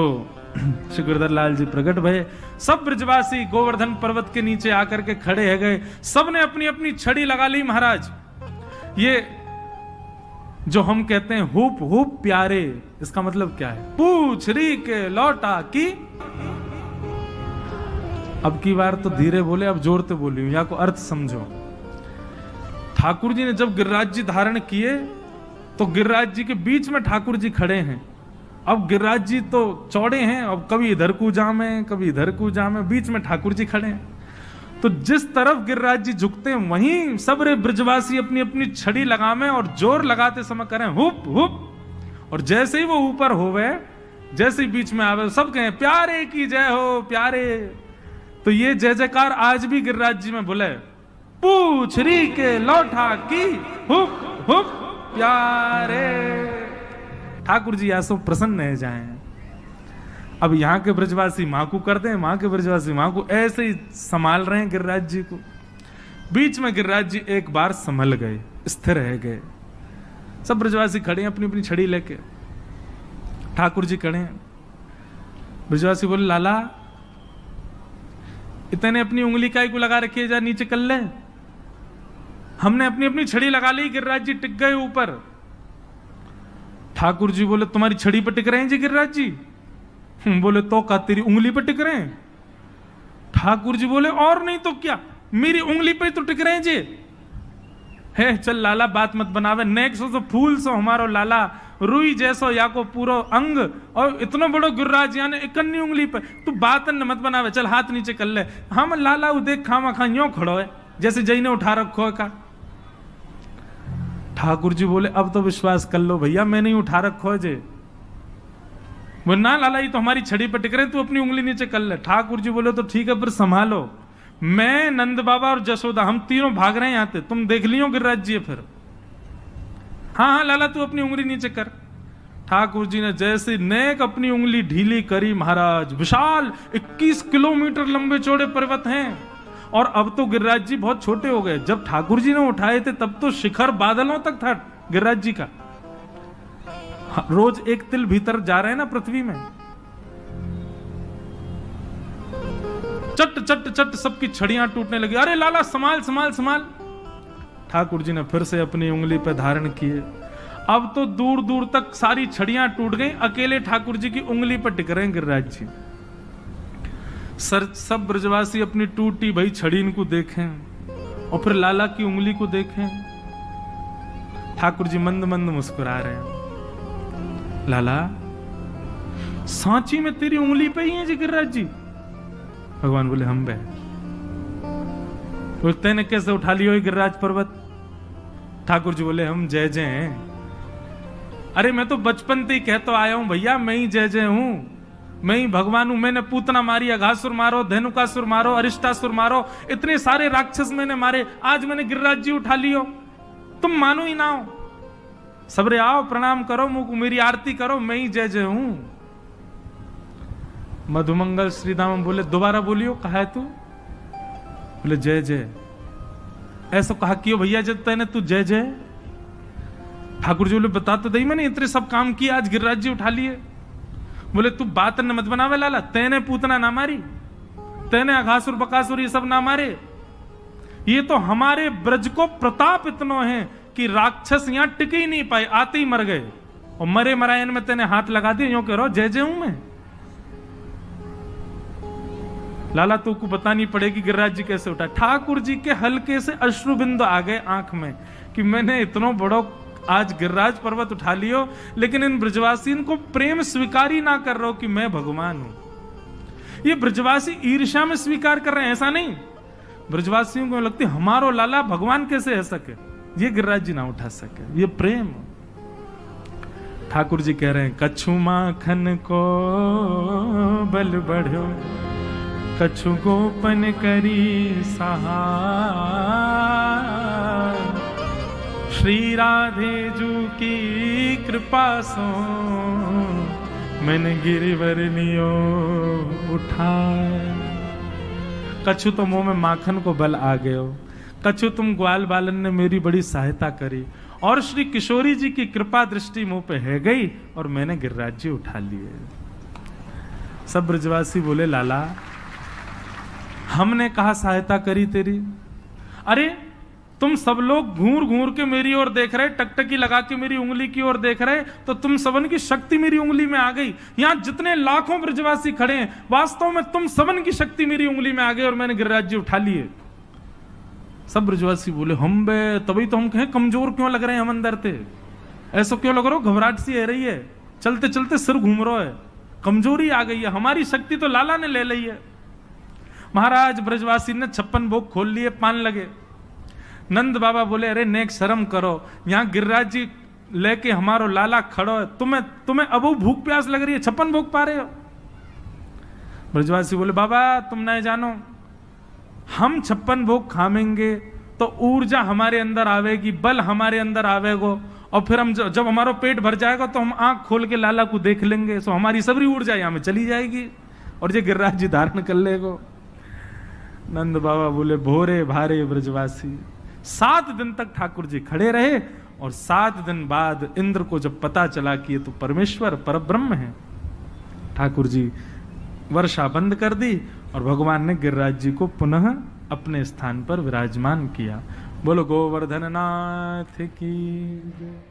श्री गिरधर लाल जी प्रकट भये। सब ब्रजवासी गोवर्धन पर्वत के नीचे आकर के खड़े है गए, सबने अपनी अपनी छड़ी लगा ली। महाराज ये जो हम कहते हैं हुप हुप प्यारे, इसका मतलब क्या है? पूछ री के लौटा की। अब की बार तो धीरे बोले, अब जोरते बोली, या को अर्थ समझो। ठाकुर जी ने जब गिरिराज जी धारण किए तो गिरिराज जी के बीच में ठाकुर जी खड़े हैं। अब गिरिराज जी तो चौड़े हैं, अब कभी इधर को जाम है, कभी इधर को जाम है, बीच में ठाकुर जी खड़े हैं। तो जिस तरफ गिरिराज जी झुकते हैं वहीं सब रे ब्रजवासी अपनी अपनी छड़ी लगावे और जोर लगाते समय करें हुप हुप। और जैसे ही वो ऊपर होवे, जैसे ही बीच में आवे, सब कहें प्यारे की जय हो प्यारे। तो ये जय जयकार आज भी गिरिराज जी में बोले, पूछ री के लौटा की, हुप हुप प्यारे। ठाकुर जी ऐसो प्रसन्न है जाए। अब यहाँ के ब्रजवासी माँ को करते हैं, वहां के ब्रजवासी माँ को ऐसे ही संभाल रहे हैं गिरिराज जी को। बीच में गिरिराज जी एक बार संभल गए, स्थिर रह गए। सब ब्रजवासी खड़े हैं अपनी अपनी छड़ी लेके, ठाकुर जी खड़े हैं। ब्रजवासी बोले, लाला इतने अपनी उंगली काय को लगा रखी है, जा नीचे कर ले। हमने अपनी अपनी छड़ी लगा ली, गिरिराज जी टिक गए ऊपर। ठाकुर जी बोले, तुम्हारी छड़ी पर टिक रहे हैं जी गिरिराज जी? बोले, तो का तेरी उंगली पर टिक रहे हैं? ठाकुर जी बोले, और नहीं तो क्या, मेरी उंगली पे तो टिक रहे हैं जी। है चल लाला बात मत बनावे, नेक सो तो फूल सो हमारो लाला, रुई जैसो या को पूरो अंग, और इतना बड़ो गिरिराज यानी इकन्नी उंगली पे तू बात न मत बनावे, चल हाथ नीचे कर ले। हम लाला वो देख खामा खा यो खड़ो है जैसे जई ने उठा रखो है का। ठाकुर जी बोले, अब तो विश्वास कर लो भैया, मैं नहीं उठा रखो है जे। बोले, ना लाला ये तो हमारी छड़ी पर टिक रहे, तू अपनी उंगली नीचे कर ले। ठाकुर जी बोले, तो ठीक है पर संभालो, मैं नंद बाबा और जशोदा हम तीनों भाग रहे हैं यहाँ से, तुम देख लियो गिरिराज जी फिर। हाँ हाँ लाला तू अपनी उंगली नीचे कर। ठाकुर जी ने जैसे नेक अपनी उंगली ढीली करी, महाराज विशाल 21 किलोमीटर लंबे चौड़े पर्वत हैं। और अब तो गिरिराज जी बहुत छोटे हो गए, जब ठाकुर जी ने उठाए थे तब तो शिखर बादलों तक था गिरिराज जी का। रोज एक तिल भीतर जा रहे हैं ना पृथ्वी में। चट चट चट सबकी छड़ियां टूटने लगी। अरे लाला संभाल संभाल संभाल। ठाकुर जी ने फिर से अपनी उंगली पर धारण किए। अब तो दूर दूर तक सारी छड़ियां टूट गई, अकेले ठाकुर जी की उंगली पर टिक रहे हैं गिरिराज जी। सब ब्रजवासी अपनी टूटी भई छड़ी इनको देखें और फिर लाला की उंगली को देखें। ठाकुर जी मंद मंद मुस्कुरा रहे हैं। लाला सांची में तेरी उंगली पे ही है जी गिरिराज जी? भगवान बोले, हम बे। बोलते ने कैसे उठा लियो गिरिराज पर्वत? ठाकुर जी बोले, हम जय जय हैं। अरे मैं तो बचपन से ही कहता आया हूं भैया, मैं ही जय जय हूं, मैं ही भगवान हूं। मैंने पूतना मारी, अघासुर मारो, धेनुकासुर मारो, अरिष्टासुर मारो, इतने सारे राक्षस मैंने मारे, आज मैंने गिरिराज जी उठा लियो। तुम मानो ही ना हो। सबरे आओ प्रणाम करो, मुझको मेरी आरती करो, मैं ही जय जय हूं। मधुमंगल श्रीधाम बोले, दोबारा बोलियो, कहा है तू? बोले, जय जय। ऐसा कहा क्यों भैया जब तेने तू जय जय? ठाकुर जी बोले, बता तो दई, मैंने इतने सब काम किए, आज गिरिराज जी उठा लिए। बोले, तू बात न मत बनावे लाला, तेने पूतना ना मारी, तेने अघासुर बकासुर ये सब ना मारे। ये तो हमारे ब्रज को प्रताप इतना है कि राक्षस यहां टिक ही नहीं पाए, आते ही मर गए। और मरे मरायन में तेने हाथ लगा दिए, यूं कह रहा जय जय हूं मैं। लाला तुमको बतानी पड़ेगी गिरिराज जी कैसे उठा। ठाकुर जी के हल्के से अश्रु बिंदु आ गए आंख में कि मैंने इतना बड़ो आज गिरिराज पर्वत उठा लियो, लेकिन इन ब्रजवासियों को प्रेम स्वीकार ही ना कर रहा हो कि मैं भगवान हूं। ये ब्रजवासी ईर्ष्या में स्वीकार कर रहे हैं, ऐसा नहीं। ब्रजवासियों को लगती हमारो लाला भगवान कैसे है सके, ये गिरिराज जी ना उठा सके, ये प्रेम। ठाकुर जी कह रहे हैं कछु माखन को बल बढ़ो, कछु गोपन करी सहा, श्री राधे जू की कृपा सो मैंने गिरिवर लियो उठा। कछु तो मुंह में माखन को बल आ गए हो, कछु तुम ग्वाल बालन ने मेरी बड़ी सहायता करी, और श्री किशोरी जी की कृपा दृष्टि मुंह पे है गई और मैंने गिरिराज जी उठा लिए। सब ब्रजवासी बोले लाला हमने कहा सहायता करी तेरी, अरे तुम सब लोग घूर घूर के मेरी ओर देख रहे, टकटकी लगा के मेरी उंगली की ओर देख रहे, तो तुम सबन की शक्ति मेरी उंगली में आ गई। यहां जितने लाखों ब्रजवासी खड़े हैं, वास्तव में तुम सबन की शक्ति मेरी उंगली में आ गई और मैंने गिरिराज जी उठा लिए। सब ब्रजवासी बोले हम बे, तभी तो हम कहें कमजोर क्यों लग रहे हैं, हम अंदर थे ऐसा क्यों लग रहा हो, घबराहट सी है रही है, चलते चलते सिर घूम रहा है, कमजोरी आ गई है, हमारी शक्ति तो लाला ने ले ली है। महाराज ब्रजवासी ने 56 भोग खोल लिए, पान लगे। नंद बाबा बोले अरे नेक शर्म करो, यहां गिरिराज जी लेके हमारो लाला खड़ो है, तुम्हें अब भूख प्यास लग रही है, 56 भोग पा रहे हो। ब्रजवासी बोले बाबा तुम नहीं जानो, हम 56 भोग खामेंगे तो ऊर्जा हमारे अंदर आवेगी, बल हमारे अंदर आवेगो, और फिर हम जब हमारा पेट भर जाएगा तो हम आंख खोल के लाला को देख लेंगे, सो हमारी सबरी ऊर्जा यहां में चली जाएगी और ये गिरिराज जी धारण कर लेगो। नंद बाबा बोले भोरे भारे ब्रजवासी। 7 दिन तक ठाकुर जी खड़े रहे, और 7 दिन बाद इंद्र को जब पता चला कि ये तो परमेश्वर परब्रह्म है, ठाकुर जी वर्षा बंद कर दी और भगवान ने गिरिराज जी को पुनः अपने स्थान पर विराजमान किया। बोलो गोवर्धन नाथ की जय।